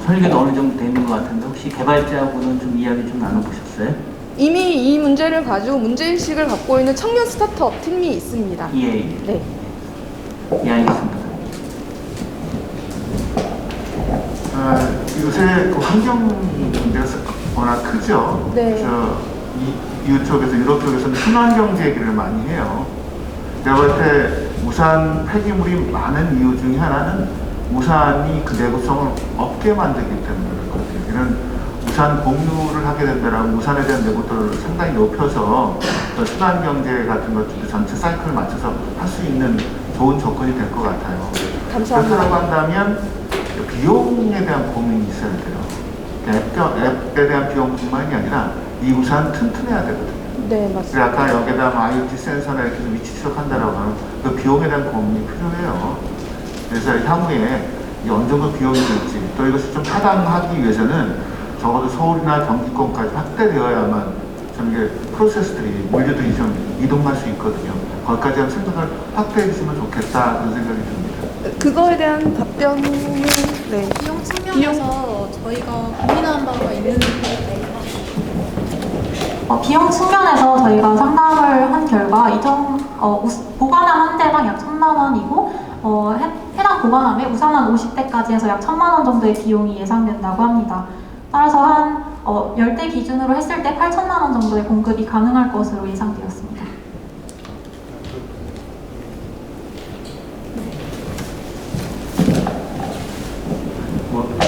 설계도 어느 정도 돼 있는 것 같은데 혹시 개발자하고는 좀 이야기 좀 나눠보셨어요? 이미 이 문제를 가지고 문제의식을 갖고 있는 청년 스타트업 팀이 있습니다. 예. 네. 예, 알겠습니다. 요새 그 환경 문제가 워낙 크죠. 네. 그래서 EU 쪽에서 유럽 쪽에서는 친환경제 얘기를 많이 해요. 내가 볼 때 우산 폐기물이 많은 이유 중에 하나는 우산이 그 내구성을 없게 만들기 때문에 그럴 것 같아요. 이런 우산 공유를 하게 된다면 우산에 대한 내구도를 상당히 높여서 친환경제 같은 것들도 전체 사이클을 맞춰서 할 수 있는 좋은 조건이 될 것 같아요. 감사합니다. 그렇다고 한다면 비용에 대한 고민이 있어야 돼요. 앱에 대한 비용뿐만이 아니라 이 우산 튼튼해야 되거든요. 네, 그래서 맞습니다. 아까 여기다 IoT 센서나 이렇게 위치 추적한다라고 하는 그 비용에 대한 고민이 필요해요. 그래서 향후에 어느 정도 비용이 들지, 또 이것을 좀 타당하기 위해서는 적어도 서울이나 경기권까지 확대되어야만 좀 이게 프로세스들이, 물류들이 좀 이동할 수 있거든요. 거기까지 한 생각을 확대해 주시면 좋겠다, 그런 생각이 듭니다. 그거에 대한 답변은 네. 비용 측면에서 저희가 고민하는 바가 있는데 비용 측면에서 저희가 상담을 한 결과 보관함 한 대당 약 1,000만 원이고 해당 보관함에 우산 한 50대까지 해서 약 1,000만 원 정도의 비용이 예상된다고 합니다. 따라서 한 10대 기준으로 했을 때 8,000만 원 정도의 공급이 가능할 것으로 예상되었습니다.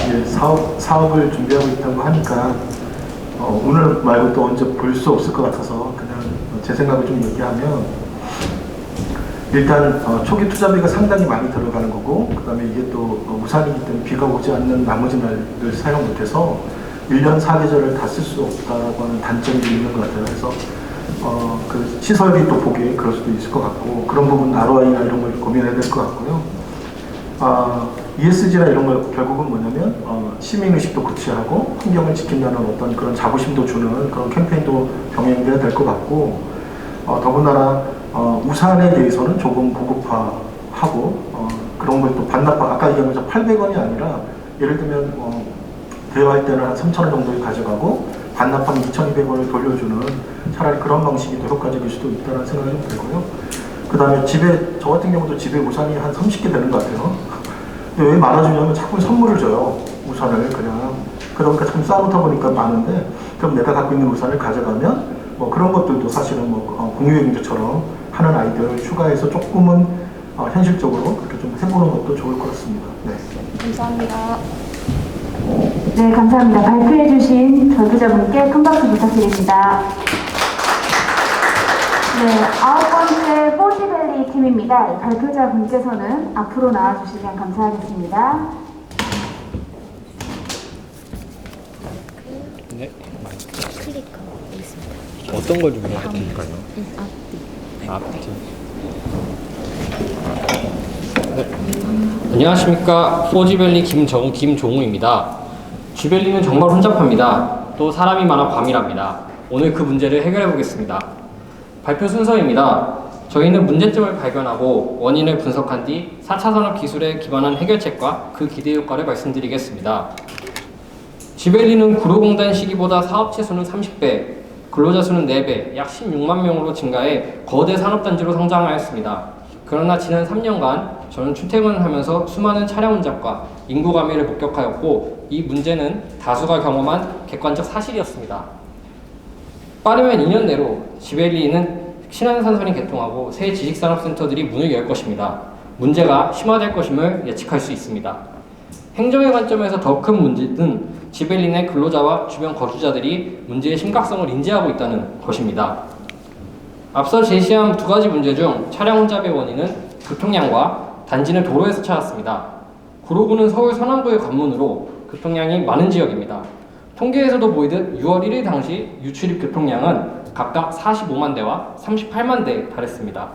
이제 사업을 준비하고 있다고 하니까 오늘 말고 또 언제 볼 수 없을 것 같아서 그냥 제 생각을 좀 얘기하면, 일단 초기 투자비가 상당히 많이 들어가는 거고, 그 다음에 이게 또 우산이기 때문에 비가 오지 않는 나머지 날을 사용 못해서 1년 4계절을 다 쓸 수 없다고 하는 단점이 있는 것 같아요. 그래서 그 시설비 또 보기에 그럴 수도 있을 것 같고, 그런 부분 ROI나 이런 걸 고민해야 될 것 같고요. ESG나 이런 걸 결국은 뭐냐면 시민의식도 구체하고 환경을 지킨다는 어떤 그런 자부심도 주는 그런 캠페인도 병행돼야 될 것 같고, 더군다나 우산에 대해서는 조금 고급화하고 그런 걸 또 반납화, 아까 얘기한 것처럼 800원이 아니라 예를 들면 대여할 때는 한 3,000원 정도를 가져가고 반납하면 2,200원을 돌려주는, 차라리 그런 방식이 더 효과적일 수도 있다는 생각이 좀 들고요. 그 다음에 집에, 저 같은 경우도 집에 우산이 한 30개 되는 것 같아요. 근데 왜 말아주냐면 자꾸 선물을 줘요. 우산을 그냥. 그러니까 참 쌓아놓다 보니까 많은데, 그럼 내가 갖고 있는 우산을 가져가면 뭐 그런 것들도 사실은 뭐 공유의 경제처럼 하는 아이디어를 추가해서 조금은 현실적으로 그렇게 좀 해보는 것도 좋을 것 같습니다. 네. 감사합니다. 네, 감사합니다. 발표해주신 발표자분께 큰 박수 부탁드립니다. 네, 9번째 포지밸리 팀입니다. 발표자분께서는 앞으로 나와주시면 감사하겠습니다. 네. 어떤 걸 준비해야 될까요? 앞뒤. 네. 안녕하십니까. 포지밸리 김종우입니다. 쥐밸리는 정말 혼잡합니다. 또 사람이 많아 과밀합니다. 오늘 그 문제를 해결해 보겠습니다. 발표 순서입니다. 저희는 문제점을 발견하고 원인을 분석한 뒤 4차 산업 기술에 기반한 해결책과 그 기대 효과를 말씀드리겠습니다. 쥐밸리는 구로공단 시기보다 사업체 수는 30배, 근로자 수는 4배, 약 16만 명으로 증가해 거대 산업단지로 성장하였습니다. 그러나 지난 3년간 저는 출퇴근을 하면서 수많은 차량 혼잡과 인구 감소를 목격하였고, 이 문제는 다수가 경험한 객관적 사실이었습니다. 빠르면 2년 내로 쥐밸리는 신안산선이 개통하고 새 지식산업센터들이 문을 열 것입니다. 문제가 심화될 것임을 예측할 수 있습니다. 행정의 관점에서 더 큰 문제는 쥐밸리 내 근로자와 주변 거주자들이 문제의 심각성을 인지하고 있다는 것입니다. 앞서 제시한 두 가지 문제 중 차량 혼잡의 원인은 교통량과 단지는 도로에서 찾았습니다. 구로구는 서울 서남부의 관문으로 교통량이 많은 지역입니다. 통계에서도 보이듯 6월 1일 당시 유출입 교통량은 각각 45만 대와 38만 대에 달했습니다.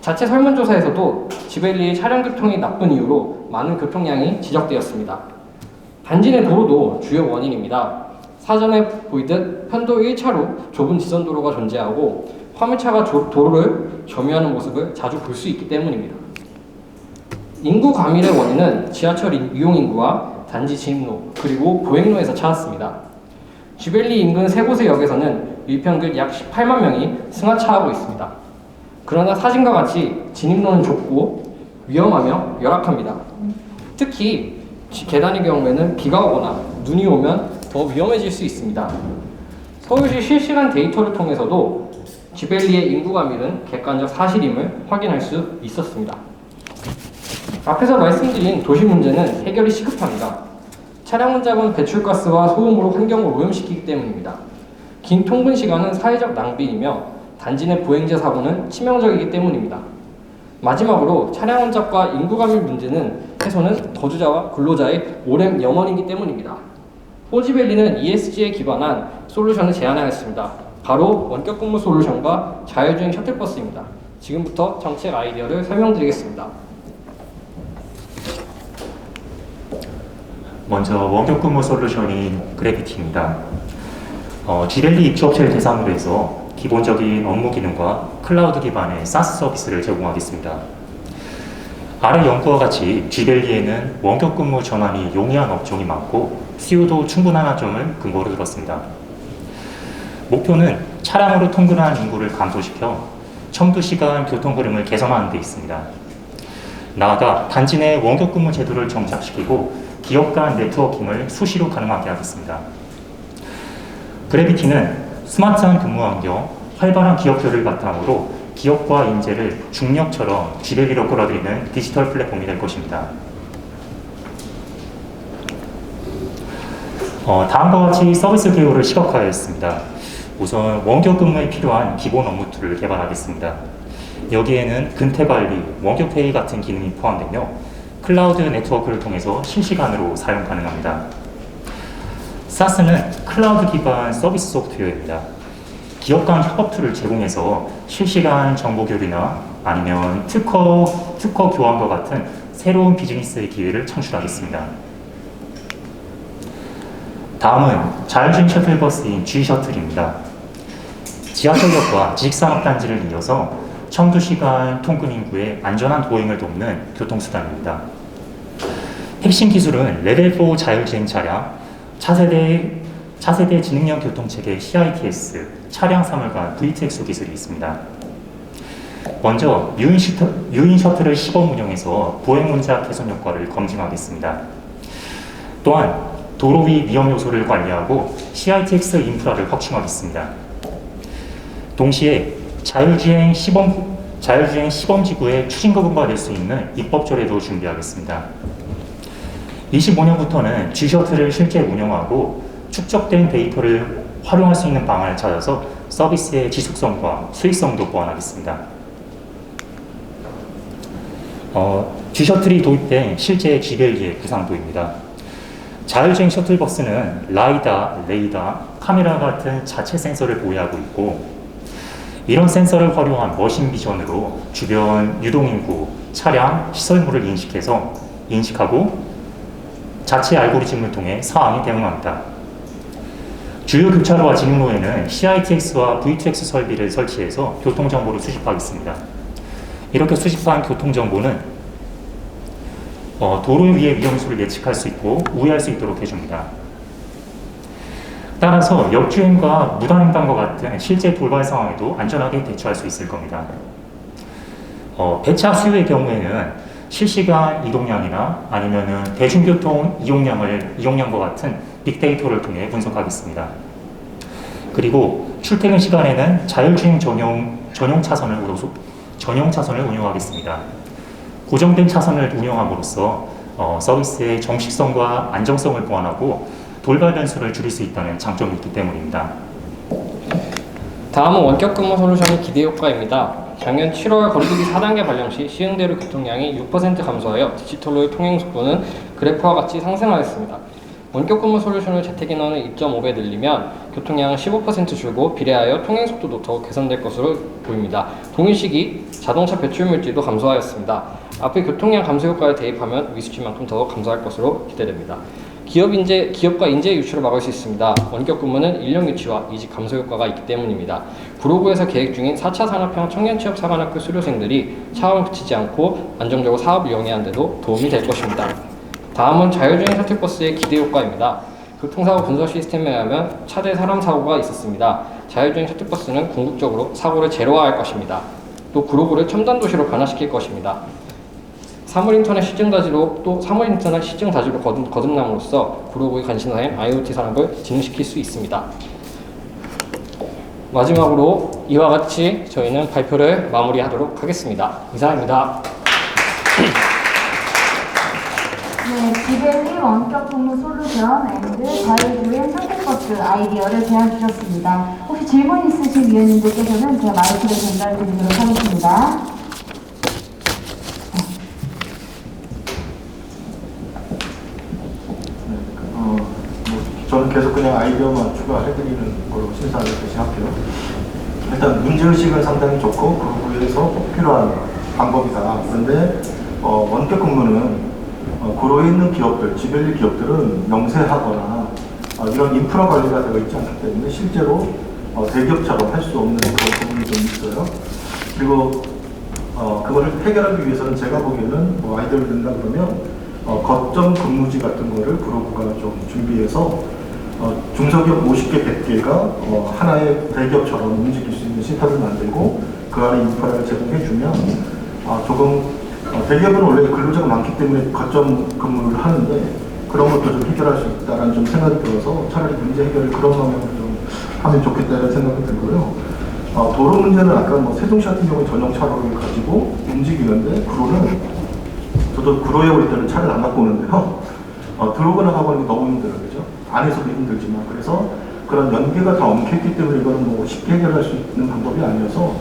자체 설문조사에서도 쥐밸리의 차량 교통이 나쁜 이유로 많은 교통량이 지적되었습니다. 단지 내 도로도 주요 원인입니다. 사전에 보이듯 편도 1차로 좁은 지선도로가 존재하고 화물차가 도로를 점유하는 모습을 자주 볼 수 있기 때문입니다. 인구 과밀의 원인은 지하철 이용 인구와 단지 진입로 그리고 보행로에서 찾았습니다. 쥐벨리 인근 세 곳의 역에서는 일평균 약 18만 명이 승하차하고 있습니다. 그러나 사진과 같이 진입로는 좁고 위험하며 열악합니다. 특히 계단의 경우에는 비가 오거나 눈이 오면 더 위험해질 수 있습니다. 서울시 실시간 데이터를 통해서도 쥐벨리의 인구 과밀은 객관적 사실임을 확인할 수 있었습니다. 앞에서 말씀드린 도시 문제는 해결이 시급합니다. 차량 혼잡은 배출가스와 소음으로 환경을 오염시키기 때문입니다. 긴 통근 시간은 사회적 낭비이며 단지 내 보행자 사고는 치명적이기 때문입니다. 마지막으로 차량 혼잡과 인구 과밀 문제는 해소는 거주자와 근로자의 오랜 염원이기 때문입니다. 포지밸리는 ESG에 기반한 솔루션을 제안하였습니다. 바로 원격 근무 솔루션과 자율주행 셔틀버스입니다. 지금부터 정책 아이디어를 설명드리겠습니다. 먼저 원격 근무 솔루션인 그래비티입니다. 쥐벨리 입주업체를 대상으로 해서 기본적인 업무 기능과 클라우드 기반의 SaaS 서비스를 제공하겠습니다. 아래 연구와 같이 쥐벨리에는 원격 근무 전환이 용이한 업종이 많고 수요도 충분한 점을 근거로 들었습니다. 목표는 차량으로 통근한 인구를 감소시켜 청두시간 교통 흐름을 개선하는 데 있습니다. 나아가 단지 내 원격 근무 제도를 정착시키고 기업 간 네트워킹을 수시로 가능하게 하겠습니다. 그래비티는 스마트한 근무 환경, 활발한 기업들을 바탕으로 기업과 인재를 중력처럼 쥐벨리로 끌어들이는 디지털 플랫폼이 될 것입니다. 다음과 같이 서비스 개요를 시각화하였습니다. 우선 원격 근무에 필요한 기본 업무 툴을 개발하겠습니다. 여기에는 근태관리, 원격회의 같은 기능이 포함되며 클라우드 네트워크를 통해서 실시간으로 사용 가능합니다. SaaS는 클라우드 기반 서비스 소프트웨어입니다. 기업 간 협업 툴을 제공해서 실시간 정보 교류나 아니면 특허 교환과 같은 새로운 비즈니스의 기회를 창출하겠습니다. 다음은 자율주행 셔틀버스인 G셔틀입니다. 지하철역과 지식산업단지를 이어서 청두시간 통근 인구의 안전한 도행을 돕는 교통수단입니다. 핵심 기술은 레벨 4 자율주행 차량, 차세대 지능형 교통체계 CITS, 차량 사물관 VTX 기술이 있습니다. 먼저 유인 셔틀을 시범 운영해서 보행 문제 개선 효과를 검증하겠습니다. 또한 도로 위 위험 요소를 관리하고 CITX 인프라를 확충하겠습니다. 동시에 자율주행 시범지구의 추진거금가 될 수 있는 입법 조례도 준비하겠습니다. 25년부터는 G셔틀을 실제 운영하고 축적된 데이터를 활용할 수 있는 방안을 찾아서 서비스의 지속성과 수익성도 보완하겠습니다. G셔틀이 도입된 실제 쥐벨리의 구상도입니다. 자율주행 셔틀버스는 라이다, 레이더, 카메라 같은 자체 센서를 보유하고 있고 이런 센서를 활용한 머신 비전으로 주변 유동인구, 차량, 시설물을 인식하고 자체 알고리즘을 통해 상황에 대응합니다. 주요 교차로와 진입로에는 CITX와 VTX 설비를 설치해서 교통정보를 수집하겠습니다. 이렇게 수집한 교통정보는 도로 위의 위험수를 예측할 수 있고 우회할 수 있도록 해줍니다. 따라서 역주행과 무단횡단과 같은 실제 돌발 상황에도 안전하게 대처할 수 있을 겁니다. 배차 수요의 경우에는 실시간 이동량이나 아니면은 대중교통 이용량과 같은 빅데이터를 통해 분석하겠습니다. 그리고 출퇴근 시간에는 자율주행 전용 차선을 운영하겠습니다. 고정된 차선을 운영함으로써 서비스의 정식성과 안정성을 보완하고 돌발 변수를 줄일 수 있다는 장점이 있기 때문입니다. 다음은 원격 근무 솔루션의 기대 효과입니다. 작년 7월 거리두기 4단계 발령 시 시흥대로 교통량이 6% 감소하여 디지털로의 통행 속도는 그래프와 같이 상승하였습니다. 원격 근무 솔루션을 재택인원을 2.5배 늘리면 교통량은 15% 줄고 비례하여 통행 속도도 더욱 개선될 것으로 보입니다. 동일 시기 자동차 배출 물질도 감소하였습니다. 앞의 교통량 감소 효과를 대입하면 위수치만큼 더 감소할 것으로 기대됩니다. 기업과 인재 유출을 막을 수 있습니다. 원격 근무는 인력 유치와 이직 감소 효과가 있기 때문입니다. 구로구에서 계획 중인 4차 산업형 청년취업사관학교 수료생들이 차원을 그치지 않고 안정적으로 사업을 영위하는 데도 도움이 될 것입니다. 다음은 자율주행 셔틀버스의 기대 효과입니다. 교통사고 분석 시스템에 의하면 차대 사람 사고가 있었습니다. 자율주행 셔틀버스는 궁극적으로 사고를 제로화할 것입니다. 또 구로구를 첨단 도시로 변화시킬 것입니다. 사물인터넷 시증자지로 거듭남으로써 구로구의 관심사인 IoT 산업을 진흥시킬 수 있습니다. 마지막으로 이와 같이 저희는 발표를 마무리하도록 하겠습니다. 이상입니다. 네, 지벨리 원격 근무 솔루션 앤드 자율주행 셔틀버스 아이디어를 제안 주셨습니다. 혹시 질문 있으신 위원님들께서는 제가 마이크를 전달 드리도록 하겠습니다. 저는 계속 그냥 아이디어만 추가해드리는 걸로 심사를 대신할게요. 일단 문제의식은 상당히 좋고 그 위해서 꼭 필요한 방법이다. 그런데 원격 근무는 구로에 있는 기업들, 지벨리 기업들은 영세하거나 이런 인프라 관리가 되어 있지 않기 때문에 실제로 대기업처럼 할 수 없는 그런 부분이 좀 있어요. 그리고 그거를 해결하기 위해서는 제가 보기에는 아이디어를 든다 그러면 거점 근무지 같은 거를 구로구가 좀 준비해서 중소기업 50개, 100개가 하나의 대기업처럼 움직일 수 있는 시스템을 만들고 그 안에 인프라를 제공해주면 조금 대기업은 원래 근로자가 많기 때문에 거점 근무를 하는데 그런 것도 좀 해결할 수 있다는 좀 생각이 들어서 차라리 문제 해결을 그런 방향으로 좀 하면 좋겠다는 생각이 들고요. 도로 문제는 아까 세종시 같은 경우는 전용 차로를 가지고 움직이는데 구로는 저도 구로에 올 때는 차를 안 갖고 오는데요. 들어오거나 가보니 너무 힘들어요. 그죠? 안에서도 힘들지만. 그래서 그런 연계가 다 엉켰기 때문에 이거는 쉽게 해결할 수 있는 방법이 아니어서,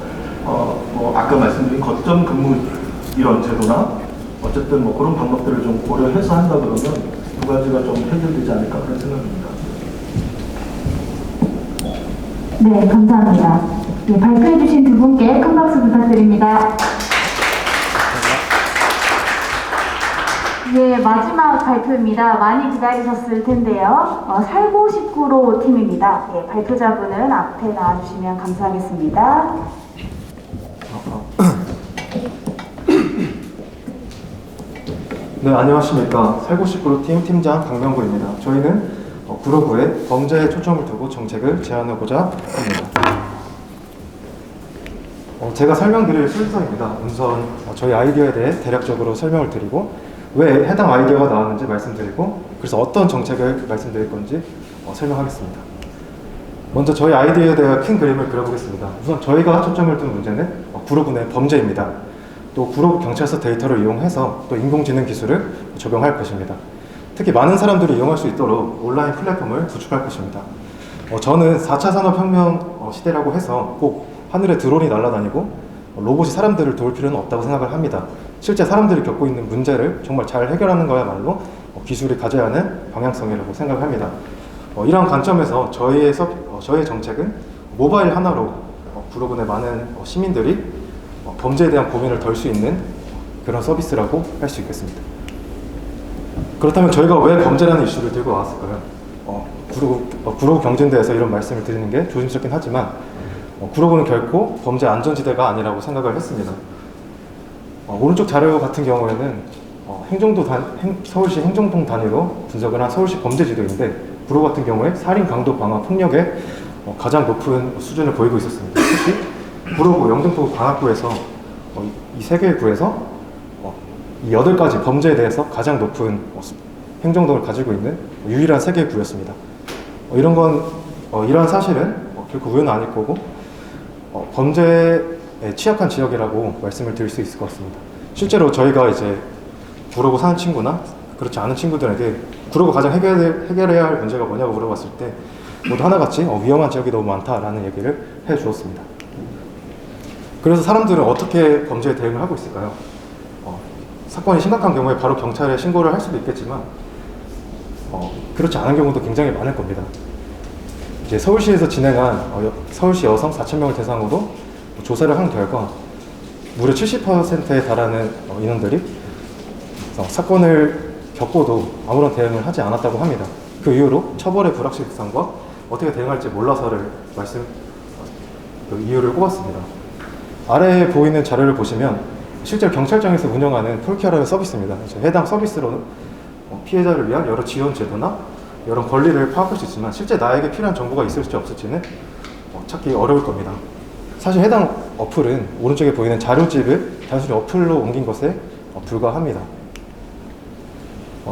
아까 말씀드린 거점 근무 이런 제도나 어쨌든 그런 방법들을 좀 고려해서 한다 그러면 두 가지가 좀 해결되지 않을까 그런 생각입니다. 네, 감사합니다. 네, 발표해주신 두 분께 큰 박수 부탁드립니다. 예, 마지막 발표입니다. 많이 기다리셨을 텐데요. 살고 싶구로 팀입니다. 예, 발표자분은 앞에 나와주시면 감사하겠습니다. 네, 안녕하십니까. 살고 싶구로 팀 팀장 강명구입니다. 저희는 구로구에 범죄에 초점을 두고 정책을 제안하고자 합니다. 제가 설명드릴 순서입니다. 우선 저희 아이디어에 대해 대략적으로 설명을 드리고 왜 해당 아이디어가 나왔는지 말씀드리고 그래서 어떤 정책을 말씀드릴 건지 설명하겠습니다. 먼저 저희 아이디어에 대한 큰 그림을 그려보겠습니다. 우선 저희가 초점을 둔 문제는 구로구 내 범죄입니다. 또 구로구 경찰서 데이터를 이용해서 또 인공지능 기술을 적용할 것입니다. 특히 많은 사람들이 이용할 수 있도록 온라인 플랫폼을 구축할 것입니다. 저는 4차 산업혁명 시대라고 해서 꼭 하늘에 드론이 날아다니고 로봇이 사람들을 도울 필요는 없다고 생각을 합니다. 실제 사람들이 겪고 있는 문제를 정말 잘 해결하는 거야말로 기술이 가져야 하는 방향성이라고 생각합니다. 이런 관점에서 저희의 정책은 모바일 하나로 구로구 내 많은 시민들이 범죄에 대한 고민을 덜 수 있는 그런 서비스라고 할 수 있겠습니다. 그렇다면 저희가 왜 범죄라는 이슈를 들고 나왔을까요? 구로구 경진대에서 이런 말씀을 드리는 게 조심스럽긴 하지만 구로구는 결코 범죄 안전지대가 아니라고 생각을 했습니다. 오른쪽 자료 같은 경우에는 서울시 행정동 단위로 분석을 한 서울시 범죄지도인데 구로구 같은 경우에 살인, 강도, 방화, 폭력에 가장 높은 수준을 보이고 있었습니다. 특히 구로구, 영등포구, 광학구에서 이 세 개의 구에서 이 8가지 범죄에 대해서 가장 높은 행정동을 가지고 있는 유일한 세 개의 구였습니다. 이러한 사실은 결코 우연은 아닐 거고 범죄에 취약한 지역이라고 말씀을 드릴 수 있을 것 같습니다. 실제로 저희가 이제 구로구 사는 친구나 그렇지 않은 친구들에게 구로구 가장 해결해야 할 문제가 뭐냐고 물어봤을 때 모두 하나같이 위험한 지역이 너무 많다라는 얘기를 해주었습니다. 그래서 사람들은 어떻게 범죄에 대응을 하고 있을까요? 사건이 심각한 경우에 바로 경찰에 신고를 할 수도 있겠지만 그렇지 않은 경우도 굉장히 많을 겁니다. 이제 서울시에서 진행한 서울시 여성 4,000명을 대상으로 조사를 한 결과 무려 70%에 달하는 인원들이 사건을 겪고도 아무런 대응을 하지 않았다고 합니다. 그 이후로 처벌의 불확실성과 어떻게 대응할지 몰라서를 그 이유를 꼽았습니다. 아래에 보이는 자료를 보시면 실제로 경찰청에서 운영하는 폴키아라는 서비스입니다. 해당 서비스로는 피해자를 위한 여러 지원 제도나 여러 권리를 파악할 수 있지만 실제 나에게 필요한 정보가 있을지 없을지는 찾기 어려울 겁니다. 사실 해당 어플은 오른쪽에 보이는 자료집을 단순히 어플로 옮긴 것에 불과합니다.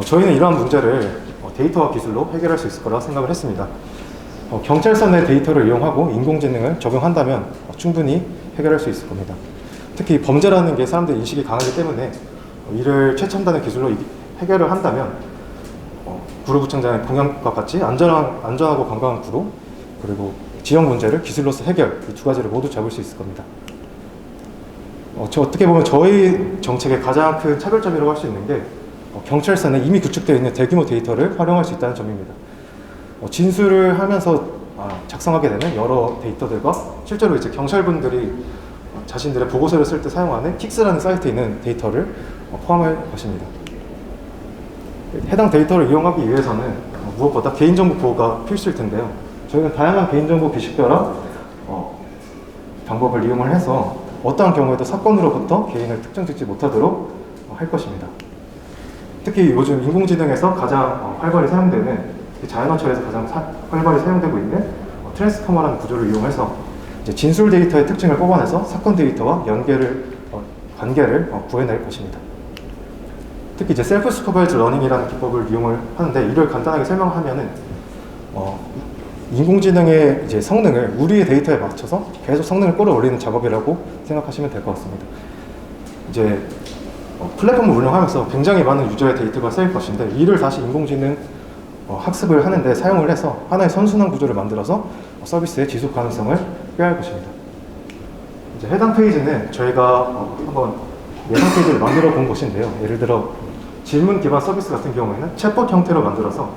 저희는 이러한 문제를 데이터와 기술로 해결할 수 있을 거라 생각을 했습니다. 경찰서 내 데이터를 이용하고 인공지능을 적용한다면 충분히 해결할 수 있을 겁니다. 특히 범죄라는 게 사람들의 인식이 강하기 때문에 이를 최첨단의 기술로 해결을 한다면 구로구청장의 공약과 같이 안전하고 건강한 구로, 그리고 지역 문제를 기술로서 해결, 이 두 가지를 모두 잡을 수 있을 겁니다. 어떻게 보면 저희 정책의 가장 큰 차별점이라고 할 수 있는 게 경찰서는 이미 구축되어 있는 대규모 데이터를 활용할 수 있다는 점입니다. 진술을 하면서 작성하게 되는 여러 데이터들과 실제로 이제 경찰분들이 자신들의 보고서를 쓸 때 사용하는 킥스라는 사이트에 있는 데이터를 포함할 것입니다. 해당 데이터를 이용하기 위해서는 무엇보다 개인정보 보호가 필수일 텐데요. 저희는 다양한 개인정보 비식별화 방법을 이용을 해서 어떠한 경우에도 사건으로부터 개인을 특정짓지 못하도록 할 것입니다. 특히 요즘 인공지능에서 가장 활발히 사용되는 자연어처에서 가장 활발히 사용되고 있는 트랜스포머라는 구조를 이용해서 이제 진술 데이터의 특징을 뽑아내서 사건 데이터와 관계를 구해낼 것입니다. 특히 이제 셀프 슈퍼바이즈 러닝이라는 기법을 이용을 하는데 이를 간단하게 설명하면은 인공지능의 이제 성능을 우리의 데이터에 맞춰서 계속 성능을 끌어올리는 작업이라고 생각하시면 될 것 같습니다. 이제 플랫폼을 운영하면서 굉장히 많은 유저의 데이터가 쌓일 것인데 이를 다시 인공지능 학습을 하는데 사용을 해서 하나의 선순환 구조를 만들어서 서비스의 지속 가능성을 꾀할 것입니다. 이제 해당 페이지는 저희가 한번 예상 페이지를 만들어 본 것인데요. 예를 들어 질문 기반 서비스 같은 경우에는 챗봇 형태로 만들어서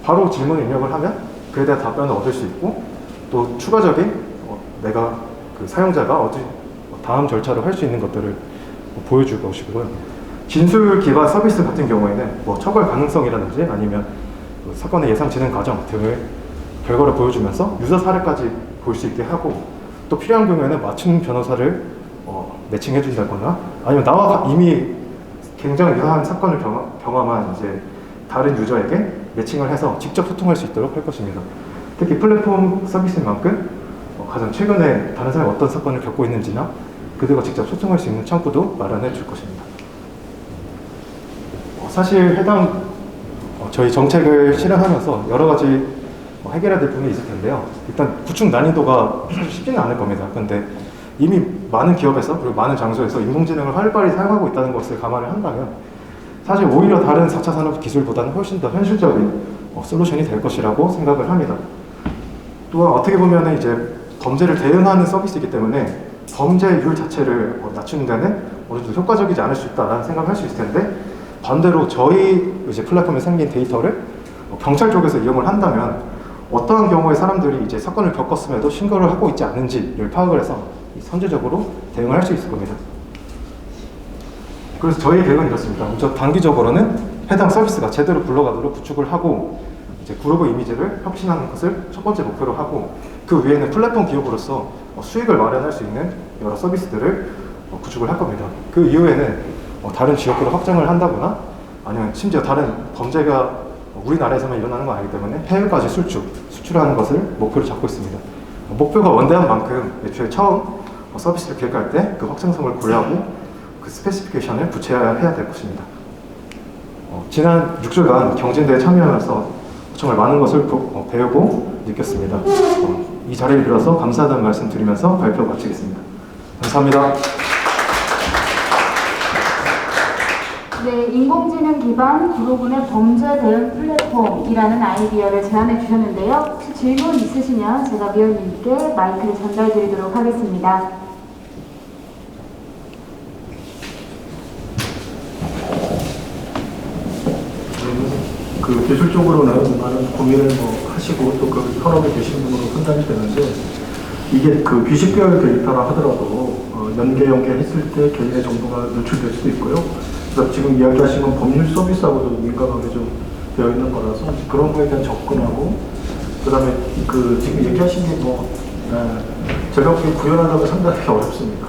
바로 질문을 입력을 하면 그에 대한 답변을 얻을 수 있고 또 추가적인 내가 그 사용자가 다음 절차를 할 수 있는 것들을 보여줄 것이고요. 진술 기반 서비스 같은 경우에는 처벌 가능성이라든지 아니면 사건의 예상 진행 과정 등을 결과를 보여주면서 유사 사례까지 볼 수 있게 하고 또 필요한 경우에는 맞춤 변호사를 매칭해 준다거나 아니면 나와 이미 굉장히 유사한 사건을 경험한 이제 다른 유저에게 매칭을 해서 직접 소통할 수 있도록 할 것입니다. 특히 플랫폼 서비스인 만큼 가장 최근에 다른 사람이 어떤 사건을 겪고 있는지나 그들과 직접 소통할 수 있는 창구도 마련해 줄 것입니다. 사실 해당 저희 정책을 실행하면서 여러 가지 해결해야 될 부분이 있을 텐데요. 일단 구축 난이도가 사실 쉽지는 않을 겁니다. 그런데 이미 많은 기업에서 그리고 많은 장소에서 인공지능을 활발히 사용하고 있다는 것을 감안을 한다면 사실 오히려 다른 4차 산업 기술보다는 훨씬 더 현실적인 솔루션이 될 것이라고 생각을 합니다. 또한 어떻게 보면 이제 범죄를 대응하는 서비스이기 때문에 범죄율 자체를 낮추는 데는 어느 정도 효과적이지 않을 수 있다라는 생각을 할 수 있을 텐데 반대로 저희 이제 플랫폼에 생긴 데이터를 경찰 쪽에서 이용을 한다면 어떠한 경우에 사람들이 이제 사건을 겪었음에도 신고를 하고 있지 않은지를 파악을 해서 선제적으로 대응을 할 수 있을 겁니다. 그래서 저희 계획은 이렇습니다. 우선 단기적으로는 해당 서비스가 제대로 굴러가도록 구축을 하고 이제 구로구 이미지를 혁신하는 것을 첫 번째 목표로 하고 그 위에는 플랫폼 기업으로서 수익을 마련할 수 있는 여러 서비스들을 구축을 할 겁니다. 그 이후에는 다른 지역으로 확장을 한다거나 아니면 심지어 다른 범죄가 우리나라에서만 일어나는 건 아니기 때문에 해외까지 수출하는 것을 목표로 잡고 있습니다. 목표가 원대한 만큼 애초에 처음 서비스를 계획할 때 그 확장성을 고려하고 그 스페시피케이션을 구체화해야 될 것입니다. 지난 6주간 경진대에 참여하면서 정말 많은 것을 배우고 느꼈습니다. 이 자리를 빌어서 감사하다는 말씀 드리면서 발표 마치겠습니다. 감사합니다. 네, 인공지능 기반 구로군의 범죄 대응 플랫폼이라는 아이디어를 제안해 주셨는데요. 혹시 질문 있으시면 제가 위원님께 마이크를 전달드리도록 하겠습니다. 그 기술적으로는 많은 고민을 하시고 또 그 현업에 계신 분으로 판단이 되는데 이게 그 비식별 데이터라 하더라도 연계했을 때 개인의 정보가 노출될 수도 있고요. 그래서 지금 이야기하신 건 법률 서비스하고도 민감하게 좀 되어 있는 거라서 그런 거에 대한 접근하고, 그 다음에 그 지금 얘기하신 게 제가 보기엔 구현하려면 상당히 어렵습니다.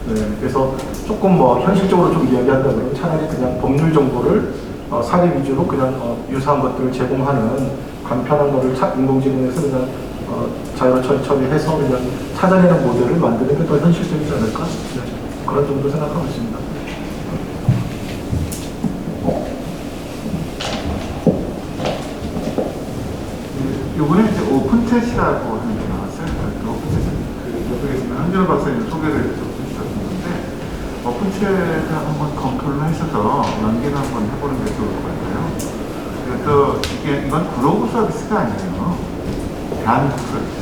네, 그래서 조금 현실적으로 좀 이야기한다면 차라리 그냥 법률 정보를 사례 위주로 그냥 유사한 것들을 제공하는 간편한 거를 인공지능에서 그냥 자유로 처리해서 그냥 찾아내는 모델을 만드는 게 더 현실적이지 않을까? 네, 그런 정도 생각하고 있습니다. 이번에 이제 오픈챗이라고 하는 게 나왔어요. 오픈챗, 옆에 계시는 한준호 박사님 소개를 좀 해주셨던 건데, 오픈챗을 한번 검토를 하셔서 연계를 한번 해보는 게 좋을 것 같아요. 또 이건 글로벌 서비스가 아니에요. 대한민국 서비스.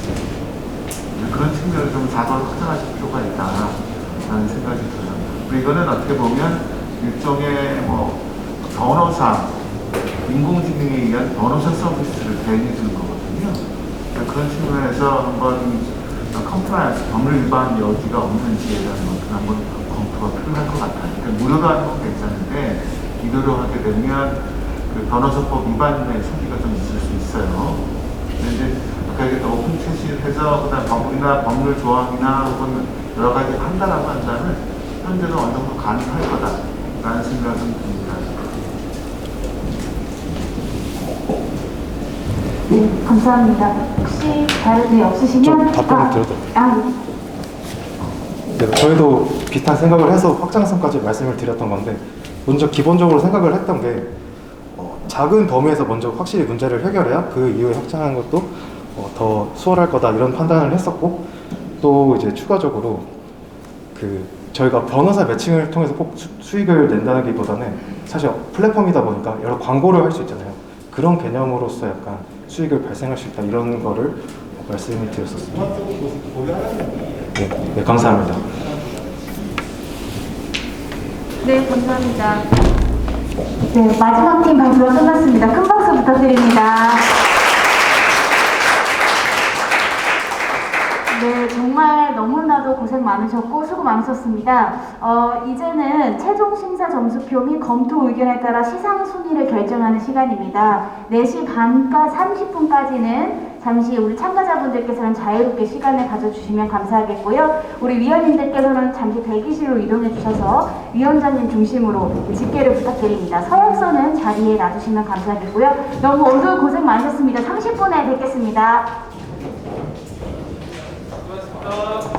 그런 측면을 좀 자극을 확장하실 필요가 있다라는 생각이 들어요. 그리고 이거는 어떻게 보면 일종의 변호사, 인공지능에 의한 변호사 서비스를 대행해 주는 거거든요. 그런 측면에서 한번 컴플라이언스, 법률 위반 여지가 없는지에 대한 것을 한번 검토가 필요할 것 같아요. 그러니까 무료로 하는 건 괜찮은데, 유료로 하게 되면 그 변호사법 위반의 소지가 좀 있을 수 있어요. 근데 이제 아까 얘기했던 오픈챗을 해서 그다음 법이나 법률 조항이나 혹은 여러 가지 한다라고 한다면 현재는 어느 정도 가능할 거다라는 생각은 듭니다. 네, 감사합니다. 혹시 다른 데 없으시면 좀 답변을 드려도 네, 저희도 비슷한 생각을 해서 확장성까지 말씀을 드렸던 건데, 먼저 기본적으로 생각을 했던 게 작은 범위에서 먼저 확실히 문제를 해결해야 그 이후에 확장하는 것도 더 수월할 거다, 이런 판단을 했었고, 또 이제 추가적으로 저희가 변호사 매칭을 통해서 꼭 수익을 낸다는 기보다는 사실 플랫폼이다 보니까 여러 광고를 할 수 있잖아요. 그런 개념으로서 약간 수익을 발생할 수 있다, 이런 거를 말씀을 드렸었습니다. 네, 감사합니다. 네, 감사합니다. 네, 마지막 팀 발표가 끝났습니다. 큰 박수 부탁드립니다. 네, 정말 너무나도 고생 많으셨고 수고 많으셨습니다. 이제는 최종 심사 점수표 및 검토 의견에 따라 시상 순위를 결정하는 시간입니다. 4시 반과 30분까지는 잠시 우리 참가자분들께서는 자유롭게 시간을 가져주시면 감사하겠고요. 우리 위원님들께서는 잠시 대기실로 이동해 주셔서 위원장님 중심으로 집계를 부탁드립니다. 서약서는 자리에 놔주시면 감사하겠고요. 너무 오늘 고생 많으셨습니다. 30분에 뵙겠습니다. 수고하셨습니다.